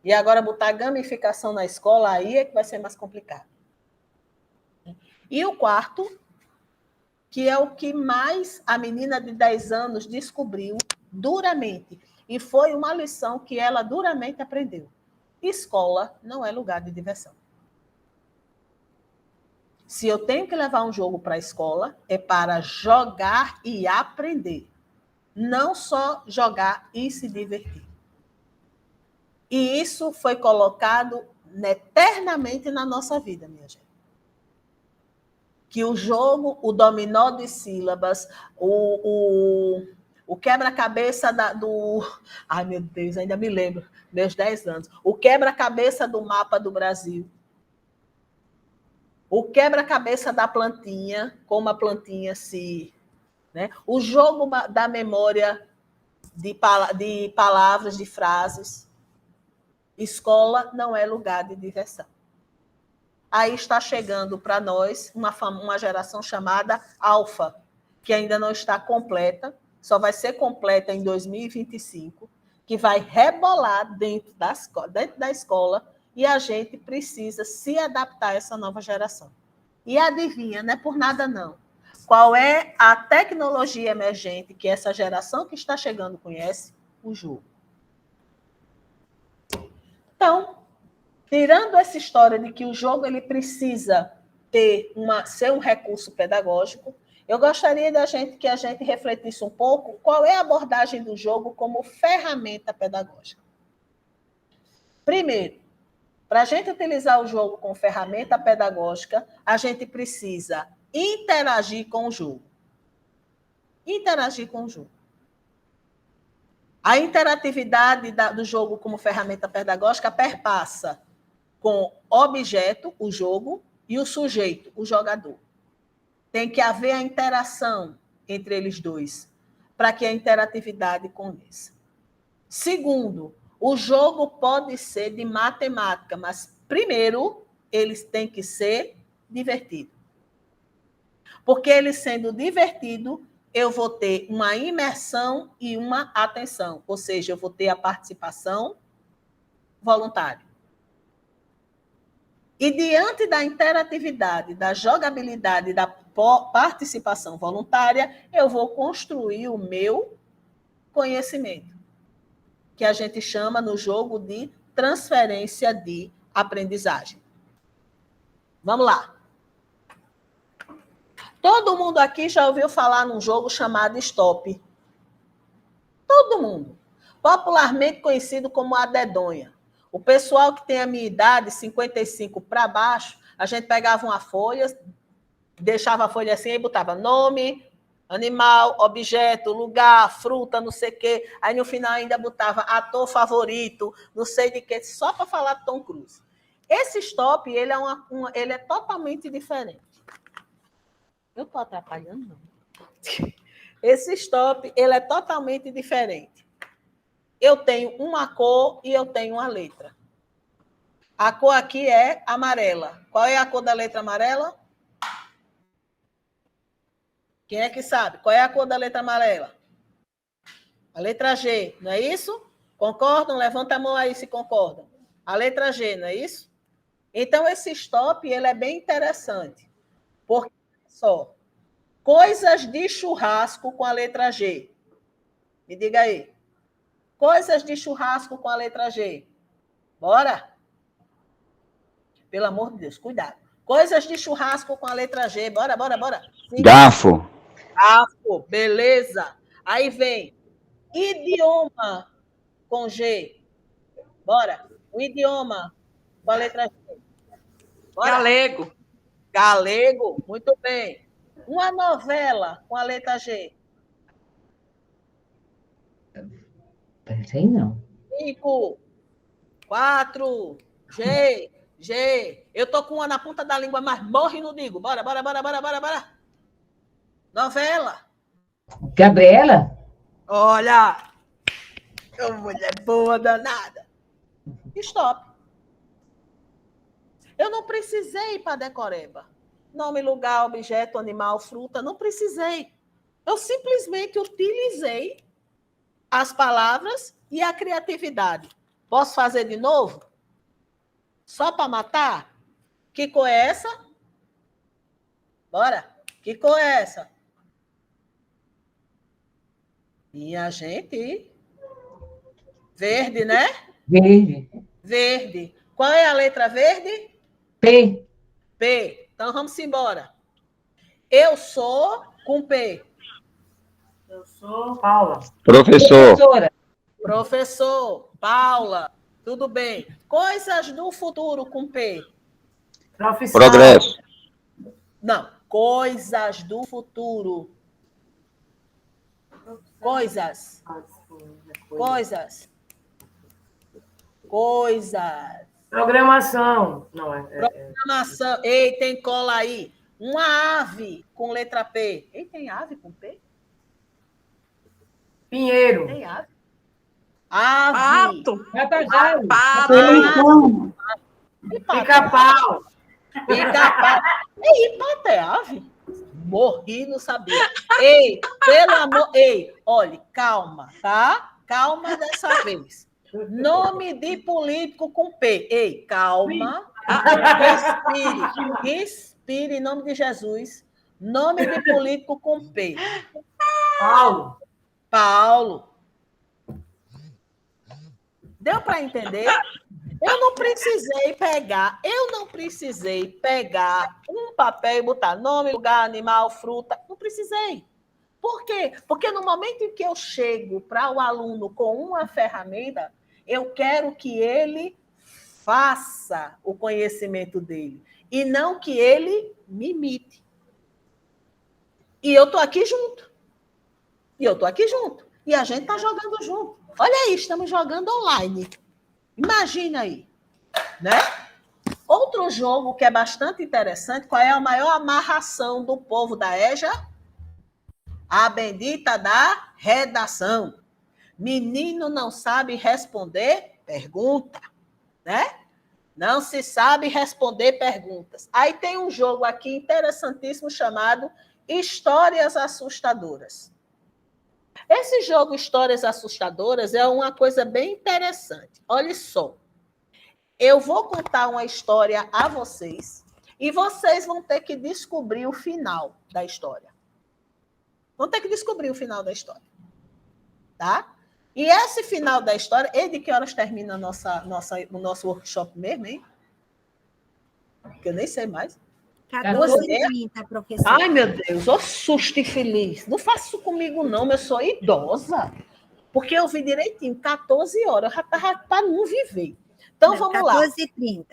E agora botar gamificação na escola, aí é que vai ser mais complicado. E o quarto, que é o que mais a menina de 10 anos descobriu duramente, e foi uma lição que ela duramente aprendeu. Escola não é lugar de diversão. Se eu tenho que levar um jogo para a escola, é para jogar e aprender. Não só jogar e se divertir. E isso foi colocado eternamente na nossa vida, minha gente. Que o jogo, o dominó de sílabas, o quebra-cabeça do... Ai, meu Deus, ainda me lembro, meus 10 anos. O quebra-cabeça do mapa do Brasil. O quebra-cabeça da plantinha, como a plantinha se... Né? O jogo da memória de palavras, de frases. Escola não é lugar de diversão. Aí está chegando para nós uma geração chamada Alfa, que ainda não está completa, só vai ser completa em 2025, que vai rebolar dentro da escola, e a gente precisa se adaptar a essa nova geração. E adivinha, não é por nada não. Qual é a tecnologia emergente que essa geração que está chegando conhece? O jogo. Então, tirando essa história de que o jogo ele precisa ser um recurso pedagógico, eu gostaria que a gente refletisse um pouco qual é a abordagem do jogo como ferramenta pedagógica. Primeiro, para a gente utilizar o jogo como ferramenta pedagógica, a gente precisa interagir com o jogo. Interagir com o jogo. A interatividade do jogo como ferramenta pedagógica perpassa com objeto, o jogo, e o sujeito, o jogador. Tem que haver a interação entre eles dois, para que a interatividade aconteça. Segundo, o jogo pode ser de matemática, mas, primeiro, eles têm que ser divertidos. Porque ele sendo divertido, eu vou ter uma imersão e uma atenção, ou seja, eu vou ter a participação voluntária. E diante da interatividade, da jogabilidade, da participação voluntária, eu vou construir o meu conhecimento, que a gente chama no jogo de transferência de aprendizagem. Vamos lá. Todo mundo aqui já ouviu falar num jogo chamado Stop. Todo mundo. Popularmente conhecido como a dedonha. O pessoal que tem a minha idade, 55 para baixo, a gente pegava uma folha, deixava a folha assim e botava nome, animal, objeto, lugar, fruta, não sei o quê. Aí no final ainda botava ator favorito, não sei de quê, só para falar de Tom Cruise. Esse Stop, ele é totalmente diferente. Eu estou atrapalhando, não. Esse Stop, ele é totalmente diferente. Eu tenho uma cor e eu tenho uma letra. A cor aqui é amarela. Qual é a cor da letra amarela? Quem é que sabe? Qual é a cor da letra amarela? A letra G, não é isso? Concordam? Levanta a mão aí se concordam. A letra G, não é isso? Então, esse Stop, ele é bem interessante. Porque, só, coisas de churrasco com a letra G. Me diga aí. Coisas de churrasco com a letra G. Bora? Pelo amor de Deus, cuidado. Coisas de churrasco com a letra G. Bora, bora, bora. Sim. Garfo. Garfo, beleza. Aí vem idioma com G. Bora. O idioma com a letra G. Bora. Galego. Galego, muito bem. Uma novela com a letra G. Sei não. 5, 4, G. Eu tô com uma na ponta da língua, mas morre e não digo. Bora, bora, bora, bora, bora, bora. Novela. Gabriela? Olha, que mulher boa danada. Stop. Eu não precisei ir para decoreba. Nome, lugar, objeto, animal, fruta, não precisei. Eu simplesmente utilizei as palavras e a criatividade. Posso fazer de novo? Só para matar? Que cor é essa? Bora. Que cor é essa? Minha gente. Verde, né? Verde. Verde. Qual é a letra verde? P. P. Então vamos embora. Eu sou com P. Eu sou Paula. Professor. Professora. Professor. Paula. Tudo bem. Coisas do futuro com P. Profissão. Progresso. Não. Coisas do futuro. Coisas. Coisas. Coisas. Programação. Não, Programação. Ei, tem cola aí. Uma ave com letra P. Ei, tem ave com P? Pinheiro. Tem ave. Ave. Pato. Patajaro. Pato. Pelicano. Pica-pau. Pica-pau. Ei, pato é ave? Morri, não sabia. Ei, pelo amor... Ei, olhe, calma, tá? Calma dessa vez. Nome de político com P. Ei, calma. Respire, em nome de Jesus. Nome de político com P. Paulo. Paulo. Deu para entender? Eu não precisei pegar um papel e botar nome, lugar, animal, fruta. Não precisei. Por quê? Porque no momento em que eu chego para o aluno com uma ferramenta, eu quero que ele faça o conhecimento dele e não que ele me imite. E eu estou aqui junto. E a gente está jogando junto. Olha aí, estamos jogando online. Imagina aí, né? Outro jogo que é bastante interessante, qual é a maior amarração do povo da EJA? A bendita da redação. Menino não sabe responder pergunta, né? Não se sabe responder perguntas. Aí tem um jogo aqui interessantíssimo chamado Histórias Assustadoras. Esse jogo Histórias Assustadoras é uma coisa bem interessante. Olha só. Eu vou contar uma história a vocês e vocês vão ter que descobrir o final da história. Vão ter que descobrir o final da história. Tá? E esse final da história... E de que horas termina o nosso workshop mesmo, hein? Que eu nem sei mais. 14h30, professor. Ai, meu Deus, ô susto infeliz. Não faça isso comigo, não, eu sou idosa. Porque eu vi direitinho, 14 horas, eu já estava para não viver. Então, vamos lá. 14h30.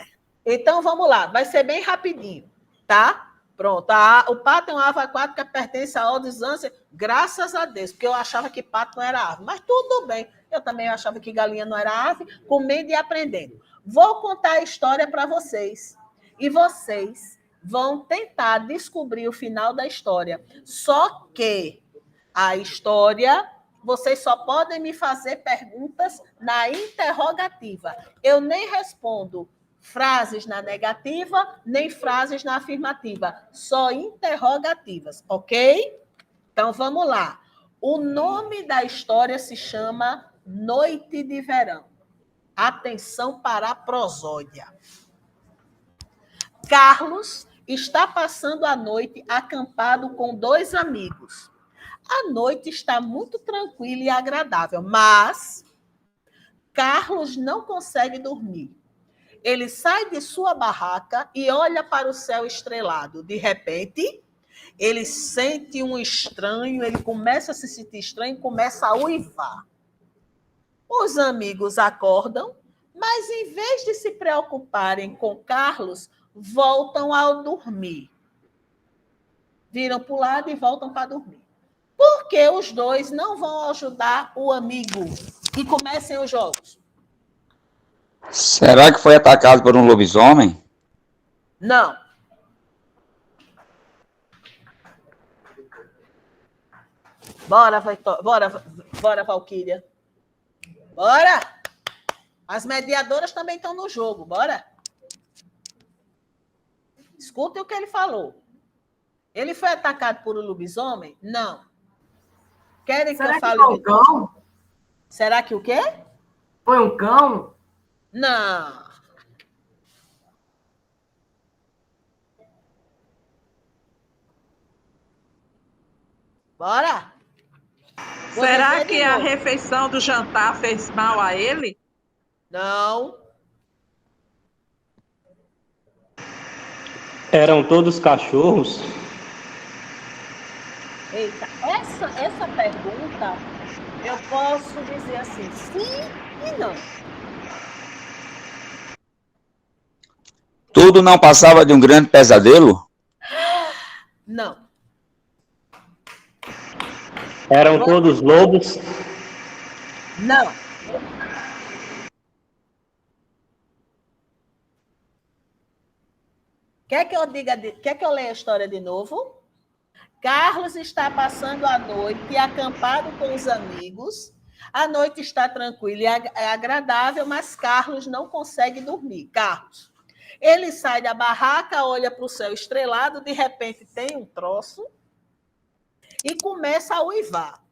Então, vamos lá. Vai ser bem rapidinho, tá? Pronto. O pato é uma ave aquática que pertence à ordem dos ânsias, graças a Deus, porque eu achava que pato não era ave. Mas tudo bem. Eu também achava que galinha não era ave, comendo e aprendendo. Vou contar a história para vocês. E vocês vão tentar descobrir o final da história. Só que a história, vocês só podem me fazer perguntas na interrogativa. Eu nem respondo frases na negativa, nem frases na afirmativa. Só interrogativas, ok? Então, vamos lá. O nome da história se chama Noite de Verão. Atenção para a prosódia. Carlos está passando a noite acampado com 2 amigos. A noite está muito tranquila e agradável, mas Carlos não consegue dormir. Ele sai de sua barraca e olha para o céu estrelado. De repente, ele sente um estranho, ele começa a se sentir estranho e começa a uivar. Os amigos acordam, mas em vez de se preocuparem com Carlos, voltam ao dormir. Viram para o lado e voltam para dormir. Por que os dois não vão ajudar o amigo e comecem os jogos? Será que foi atacado por um lobisomem? Não. Bora, Valquíria. Bora! As mediadoras também estão no jogo, bora? Escutem o que ele falou. Ele foi atacado por um lobisomem? Não. Querem que eu fale? Foi um cão? Será que o quê? Foi um cão? Não. Bora? Será que a refeição do jantar fez mal a ele? Não. Eram todos cachorros? Eita, essa pergunta eu posso dizer assim, sim e não. Tudo não passava de um grande pesadelo? Não. Eram todos lobos? Não. Quer que eu leia a história de novo? Carlos está passando a noite acampado com os amigos. A noite está tranquila e agradável, mas Carlos não consegue dormir. Carlos. Ele sai da barraca, olha para o céu estrelado, de repente tem um troço e começa a uivar.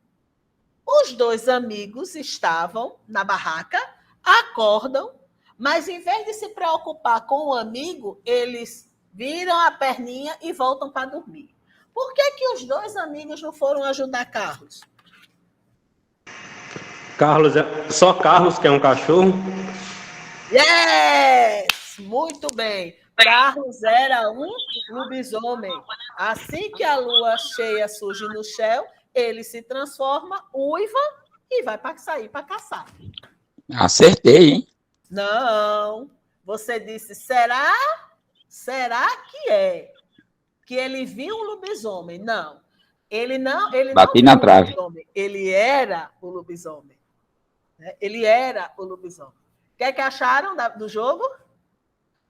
Os 2 amigos estavam na barraca, acordam, mas em vez de se preocupar com o amigo, eles viram a perninha e voltam para dormir. Por que os 2 amigos não foram ajudar Carlos? Só Carlos, que é um cachorro? Yes! Muito bem. Carlos era um lobisomem. Assim que a lua cheia surge no céu, ele se transforma, uiva e vai sair para caçar. Acertei, hein? Não. Você disse, será? Será que é? Que ele viu um lobisomem? Não. Ele não Bati viu na um trave. lobisomem. Ele era o lobisomem. Ele era o lobisomem. O que é que acharam do jogo?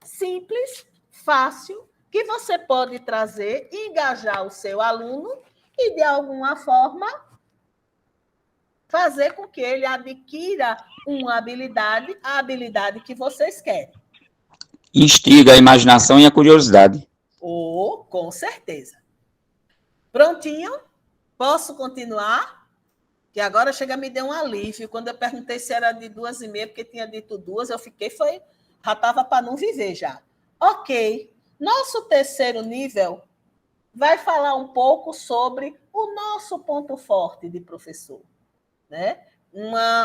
Simples, fácil, que você pode trazer, engajar o seu aluno e, de alguma forma, fazer com que ele adquira uma habilidade, a habilidade que vocês querem. Instiga a imaginação e a curiosidade. Com certeza. Prontinho? Posso continuar? Que agora chega me deu um alívio. Quando eu perguntei se era de 2h30, porque tinha dito 2, eu fiquei, já estava para não viver já. Ok. Nosso 3º nível vai falar um pouco sobre o nosso ponto forte de professor. Né?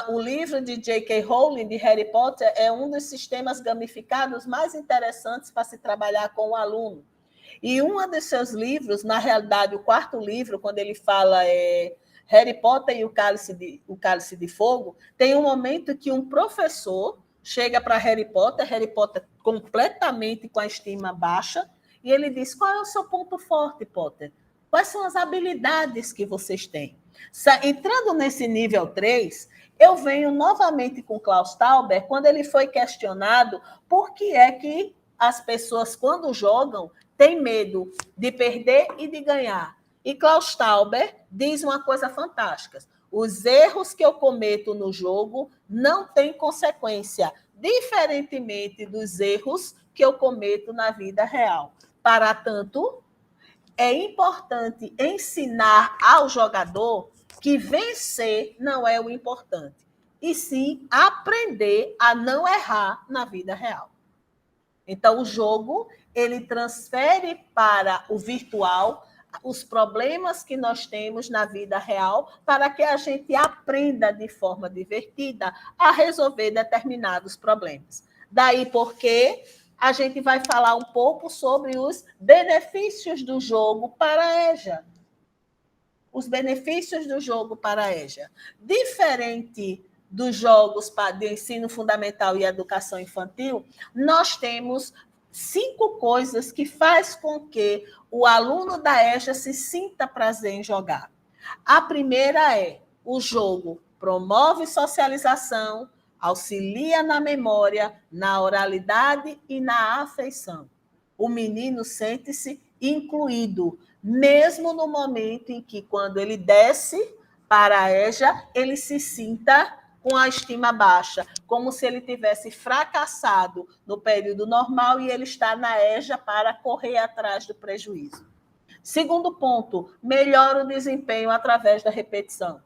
O livro de J.K. Rowling, de Harry Potter, é um dos sistemas gamificados mais interessantes para se trabalhar com o aluno. E um dos seus livros, na realidade, o quarto livro, quando ele fala Harry Potter e o Cálice de Fogo, tem um momento que um professor chega para Harry Potter completamente com a estima baixa, e ele diz: qual é o seu ponto forte, Potter? Quais são as habilidades que vocês têm? Entrando nesse nível 3, eu venho novamente com Klaus Tauber, quando ele foi questionado por que é que as pessoas, quando jogam, têm medo de perder e de ganhar. E Klaus Tauber diz uma coisa fantástica: os erros que eu cometo no jogo não têm consequência, diferentemente dos erros que eu cometo na vida real. Para tanto, é importante ensinar ao jogador que vencer não é o importante, e sim aprender a não errar na vida real. Então, o jogo, ele transfere para o virtual os problemas que nós temos na vida real para que a gente aprenda de forma divertida a resolver determinados problemas. Daí porque a gente vai falar um pouco sobre os benefícios do jogo para a EJA. Os benefícios do jogo para a EJA. Diferente dos jogos de ensino fundamental e educação infantil, nós temos 5 coisas que faz com que o aluno da EJA se sinta prazer em jogar. A primeira é: o jogo promove socialização, auxilia na memória, na oralidade e na afeição. O menino sente-se incluído, mesmo no momento em que, quando ele desce para a EJA, ele se sinta com a estima baixa, como se ele tivesse fracassado no período normal e ele está na EJA para correr atrás do prejuízo. Segundo ponto, melhora o desempenho através da repetição.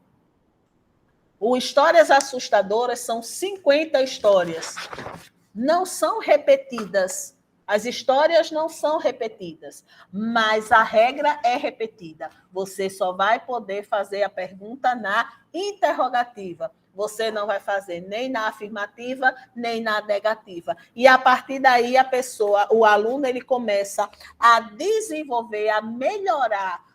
O Histórias Assustadoras são 50 histórias. Não são repetidas. As histórias não são repetidas, mas a regra é repetida. Você só vai poder fazer a pergunta na interrogativa. Você não vai fazer nem na afirmativa, nem na negativa. E a partir daí o aluno, ele começa a desenvolver, a melhorar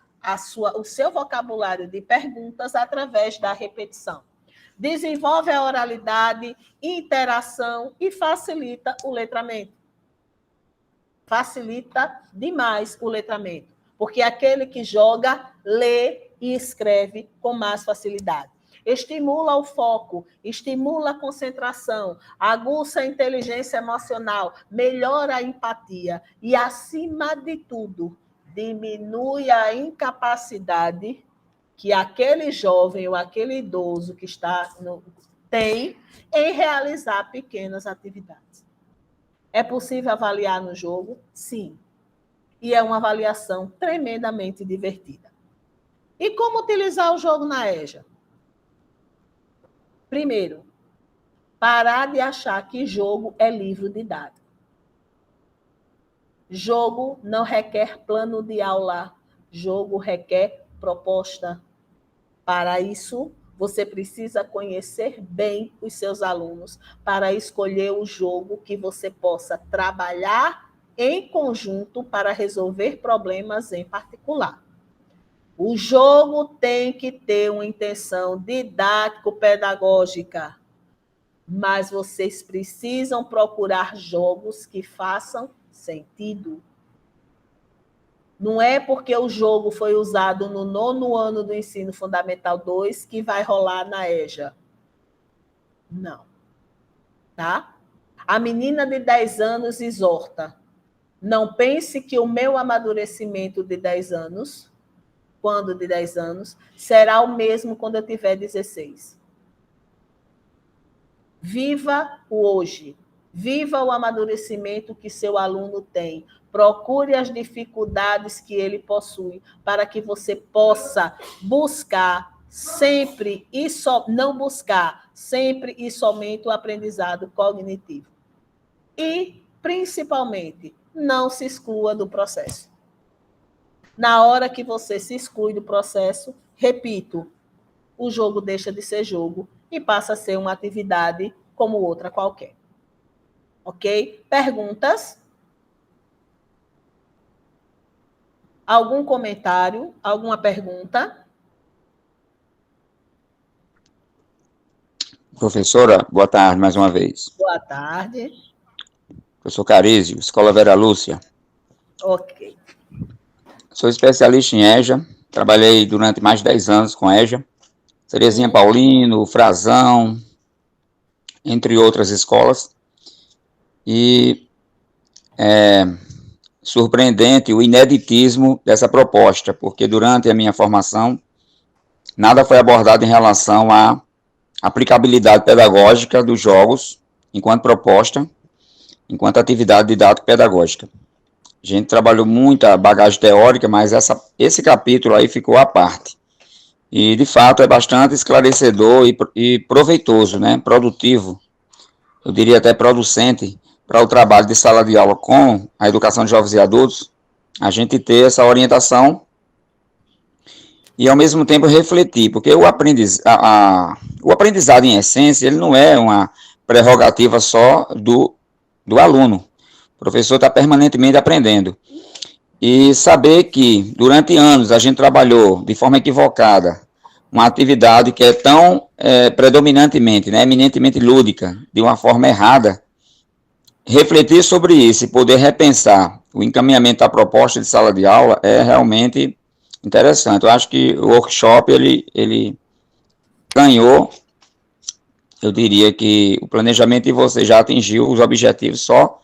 o seu vocabulário de perguntas através da repetição. Desenvolve a oralidade, interação e facilita o letramento. Facilita demais o letramento, porque aquele que joga, lê e escreve com mais facilidade. Estimula o foco, estimula a concentração, aguça a inteligência emocional, melhora a empatia e, acima de tudo, diminui a incapacidade que aquele jovem ou aquele idoso que tem em realizar pequenas atividades. É possível avaliar no jogo? Sim. E é uma avaliação tremendamente divertida. E como utilizar o jogo na EJA? Primeiro, parar de achar que jogo é livro didático. Jogo não requer plano de aula. Jogo requer proposta. Para isso, você precisa conhecer bem os seus alunos para escolher o jogo que você possa trabalhar em conjunto para resolver problemas em particular. O jogo tem que ter uma intenção didático-pedagógica, mas vocês precisam procurar jogos que façam sentido. Não é porque o jogo foi usado no 9º ano do Ensino Fundamental 2 que vai rolar na EJA. Não. Tá? A menina de 10 anos exorta: não pense que o meu amadurecimento de 10 anos, quando de 10 anos, será o mesmo quando eu tiver 16. Viva o hoje. Viva o amadurecimento que seu aluno tem. Procure as dificuldades que ele possui para que você possa buscar sempre sempre e somente o aprendizado cognitivo. E, principalmente, não se exclua do processo. Na hora que você se exclui do processo, repito, o jogo deixa de ser jogo e passa a ser uma atividade como outra qualquer. Ok? Perguntas? Algum comentário? Alguma pergunta? Professora, boa tarde mais uma vez. Boa tarde. Professor Carizio, Escola Vera Lúcia. Ok. Sou especialista em EJA, trabalhei durante mais de 10 anos com EJA, Terezinha Paulino, Frazão, entre outras escolas. E é surpreendente o ineditismo dessa proposta, porque durante a minha formação, nada foi abordado em relação à aplicabilidade pedagógica dos jogos, enquanto proposta, enquanto atividade didático-pedagógica. A gente trabalhou muita bagagem teórica, mas esse capítulo aí ficou à parte. E, de fato, é bastante esclarecedor e proveitoso, né? Produtivo, eu diria até producente, para o trabalho de sala de aula com a educação de jovens e adultos, a gente ter essa orientação e, ao mesmo tempo, refletir, porque o aprendizado, em essência, ele não é uma prerrogativa só do aluno. O professor está permanentemente aprendendo. E saber que, durante anos, a gente trabalhou de forma equivocada uma atividade que é tão predominantemente, né, eminentemente lúdica, de uma forma errada, refletir sobre isso e poder repensar o encaminhamento da proposta de sala de aula é realmente interessante. Eu acho que o workshop, ele ganhou, eu diria que o planejamento de você já atingiu os objetivos só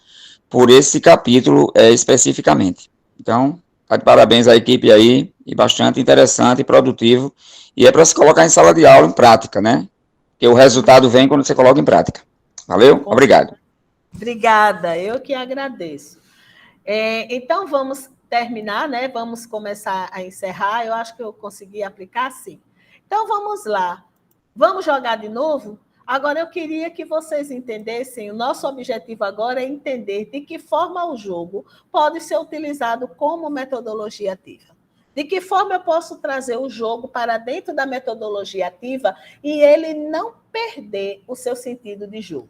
por esse capítulo especificamente. Então, tá de parabéns à equipe aí, e bastante interessante e produtivo, e é para se colocar em sala de aula em prática, né? Porque o resultado vem quando você coloca em prática. Valeu? Obrigado. Obrigada, eu que agradeço. Então, vamos terminar, né? Vamos começar a encerrar. Eu acho que eu consegui aplicar, sim. Então, vamos lá. Vamos jogar de novo? Agora, eu queria que vocês entendessem, o nosso objetivo agora é entender de que forma o jogo pode ser utilizado como metodologia ativa. De que forma eu posso trazer o jogo para dentro da metodologia ativa e ele não perder o seu sentido de jogo.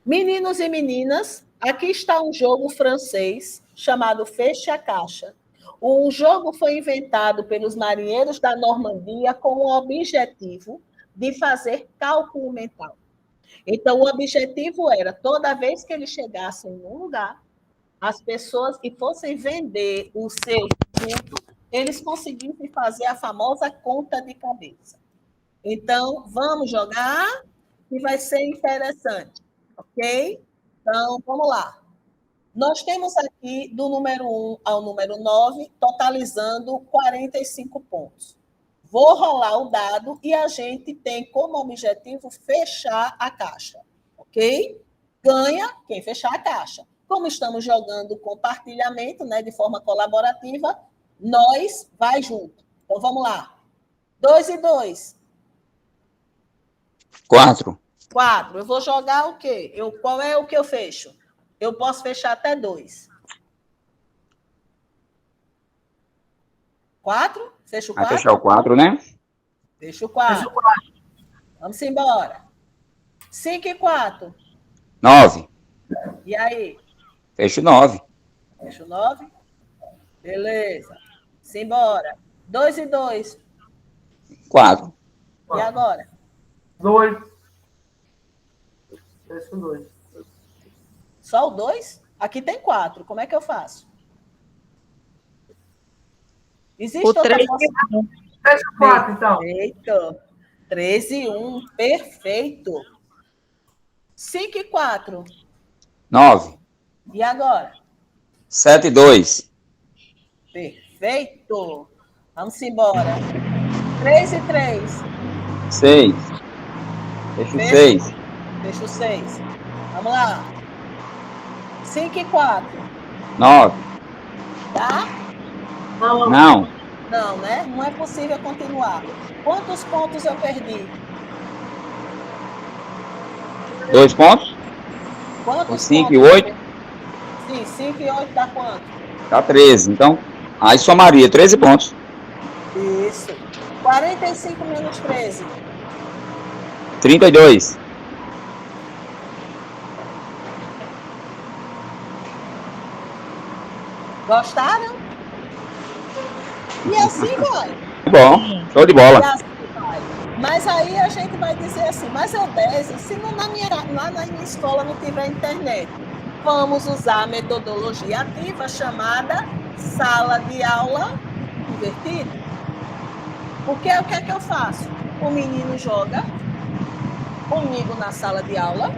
Meninos e meninas, aqui está um jogo francês chamado Feche a Caixa. O jogo foi inventado pelos marinheiros da Normandia com o objetivo de fazer cálculo mental. Então, o objetivo era, toda vez que eles chegassem num lugar, as pessoas que fossem vender o seu produto, eles conseguissem fazer a famosa conta de cabeça. Então, vamos jogar, que vai ser interessante. Ok? Então, vamos lá. Nós temos aqui, do número 1 ao número 9, totalizando 45 pontos. Vou rolar o dado e a gente tem como objetivo fechar a caixa. Ok? Ganha quem fechar a caixa. Como estamos jogando compartilhamento, né, de forma colaborativa, nós vai junto. Então, vamos lá. 2 e 2. 4. 4. Eu vou jogar o quê? Qual é o que eu fecho? Eu posso fechar até 2. 4? Fecho o 4? Vai fechar o 4, né? Fecho o 4. Vamos embora. 5 e 4. 9. E aí? Fecho 9. Fecho 9. Beleza. Simbora. 2 e 2. 4. E agora? 2. Fecho 2. Só o 2? Aqui tem 4. Como é que eu faço? Existe O 3 possibilidade? Fecha 4, então. Perfeito. 3 e 1. Perfeito. 5 e 4. 9. E agora? 7 e 2. Perfeito. Vamos embora. 3 e 3. 6. Fecho 6. Fecho 6. Vamos lá. 5 e 4. 9. Tá? Não. Não, né? Não é possível continuar. Quantos pontos eu perdi? 2 pontos? Quantos 5 e pontos? 8? Sim, 5 e 8 dá quanto? Dá 13. Então, aí somaria 13 pontos. Isso. 45 menos 13. 32. Gostaram? E assim vai. Bom, show de E bola. assim vai. Mas aí a gente vai dizer assim, mas Eudésio, se não lá na minha escola não tiver internet, vamos usar a metodologia ativa chamada sala de aula invertida. Porque o que é que eu faço? O menino joga comigo na sala de aula,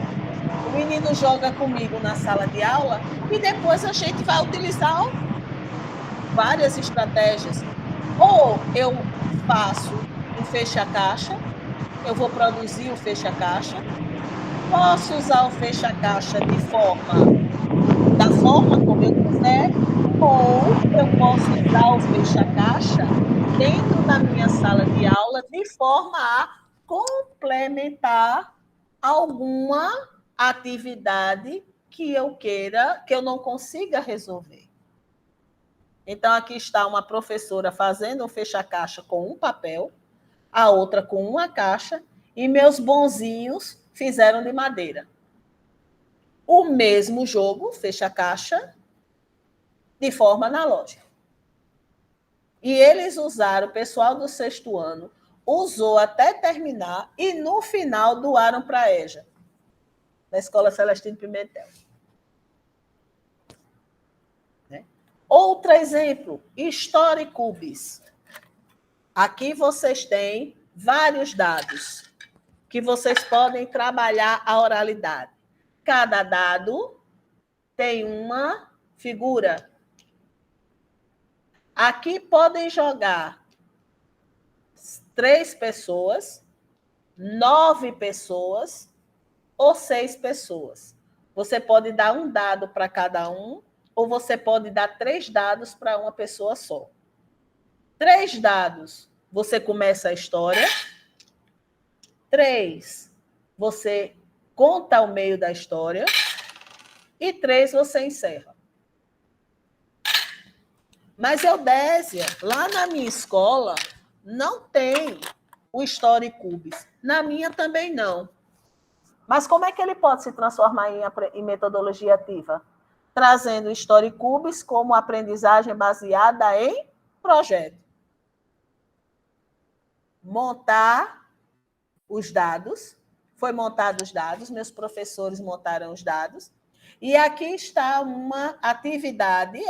o menino joga comigo na sala de aula e depois a gente vai utilizar várias estratégias. Ou eu faço um fecha-caixa, eu vou produzir o fecha-caixa, posso usar o fecha-caixa da forma como eu quiser, ou eu posso usar o fecha-caixa dentro da minha sala de aula de forma a complementar alguma atividade que eu queira, que eu não consiga resolver. Então, aqui está uma professora fazendo um fecha-caixa com um papel, a outra com uma caixa, e meus bonzinhos fizeram de madeira. O mesmo jogo, fecha-caixa, de forma analógica. E eles usaram, o pessoal do 6º ano, usou até terminar, e no final doaram para a EJA, da Escola Celestino Pimentel. Outro exemplo, Storycubes. Aqui vocês têm vários dados que vocês podem trabalhar a oralidade. Cada dado tem uma figura. Aqui podem jogar 3 pessoas, 9 pessoas ou 6 pessoas. Você pode dar um dado para cada um, ou você pode dar 3 dados para uma pessoa só. 3 dados, você começa a história. 3, você conta o meio da história. E 3, você encerra. Mas, Eudésia, lá na minha escola, não tem o Storycubes. Na minha também não. Mas como é que ele pode se transformar em metodologia ativa? Trazendo o Storycubes como aprendizagem baseada em projeto. Montar os dados. Foi montado os dados, meus professores montaram os dados. E aqui está uma atividade,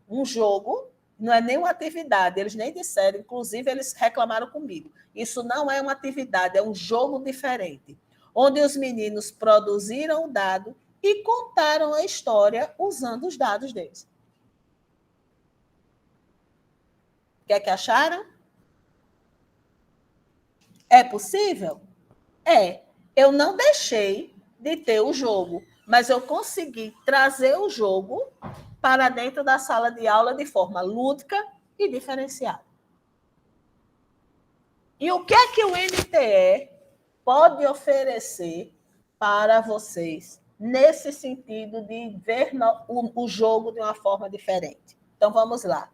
um jogo, não é nem uma atividade, eles nem disseram, inclusive eles reclamaram comigo. Isso não é uma atividade, é um jogo diferente, onde os meninos produziram o dado e contaram a história usando os dados deles. O que é que acharam? É possível? É. Eu não deixei de ter o jogo, mas eu consegui trazer o jogo para dentro da sala de aula de forma lúdica e diferenciada. E o que é que o NTE pode oferecer para vocês nesse sentido de ver o jogo de uma forma diferente? Então, vamos lá.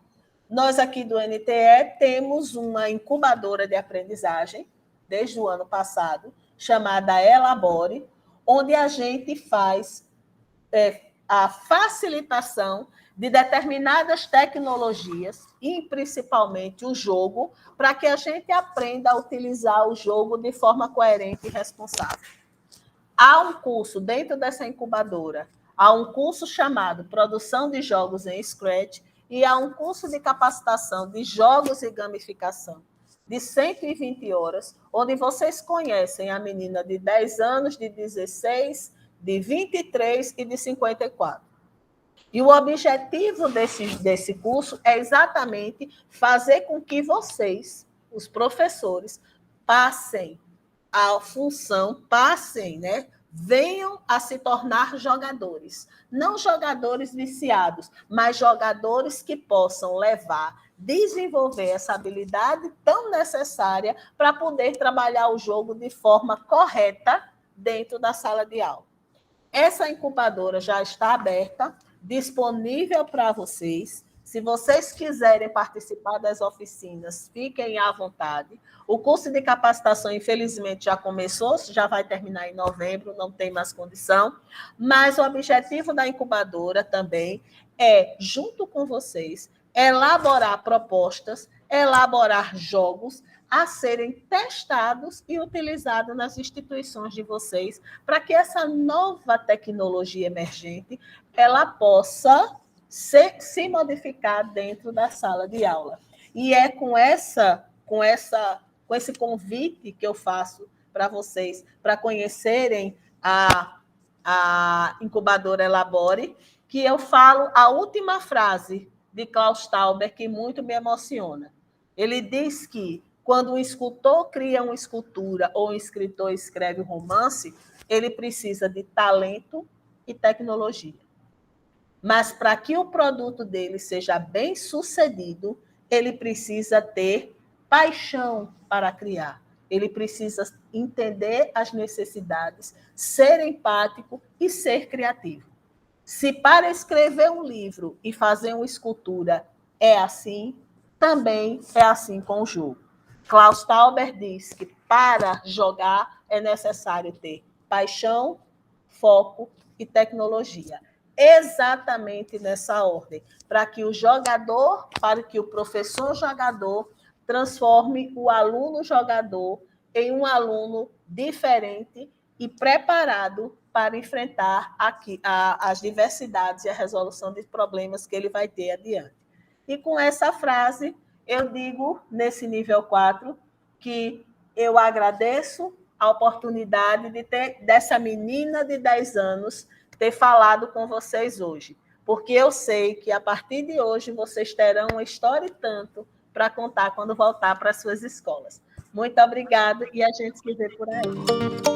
Nós aqui do NTE temos uma incubadora de aprendizagem, desde o ano passado, chamada Elabore, onde a gente faz a facilitação de determinadas tecnologias, e principalmente o jogo, para que a gente aprenda a utilizar o jogo de forma coerente e responsável. Há um curso dentro dessa incubadora, há um curso chamado Produção de Jogos em Scratch e há um curso de capacitação de jogos e gamificação de 120 horas, onde vocês conhecem a menina de 10 anos, de 16, de 23 e de 54. E o objetivo desse curso é exatamente fazer com que vocês, os professores, passem a função, venham a se tornar jogadores. Não jogadores viciados, mas jogadores que possam desenvolver essa habilidade tão necessária para poder trabalhar o jogo de forma correta dentro da sala de aula. Essa incubadora já está aberta, disponível para vocês. Se vocês quiserem participar das oficinas, fiquem à vontade. O curso de capacitação, infelizmente, já começou, já vai terminar em novembro, não tem mais condição. Mas o objetivo da incubadora também é, junto com vocês, elaborar propostas elaborar jogos a serem testados e utilizados nas instituições de vocês, para que essa nova tecnologia emergente ela possa se modificar dentro da sala de aula. E é com esse convite que eu faço para vocês, para conhecerem a incubadora Elabore, que eu falo a última frase de Klaus Tauber, que muito me emociona. Ele diz que quando um escultor cria uma escultura ou um escritor escreve um romance, ele precisa de talento e tecnologia. Mas para que o produto dele seja bem sucedido, ele precisa ter paixão para criar. Ele precisa entender as necessidades, ser empático e ser criativo. Se para escrever um livro e fazer uma escultura é assim, também é assim com o jogo. Klaus Tauber diz que para jogar é necessário ter paixão, foco e tecnologia. Exatamente nessa ordem, para que o professor jogador transforme o aluno jogador em um aluno diferente e preparado para enfrentar as diversidades e a resolução de problemas que ele vai ter adiante. E com essa frase, eu digo, nesse nível 4, que eu agradeço a oportunidade dessa menina de 10 anos ter falado com vocês hoje, porque eu sei que a partir de hoje vocês terão uma história e tanto para contar quando voltar para as suas escolas. Muito obrigada e a gente se vê por aí.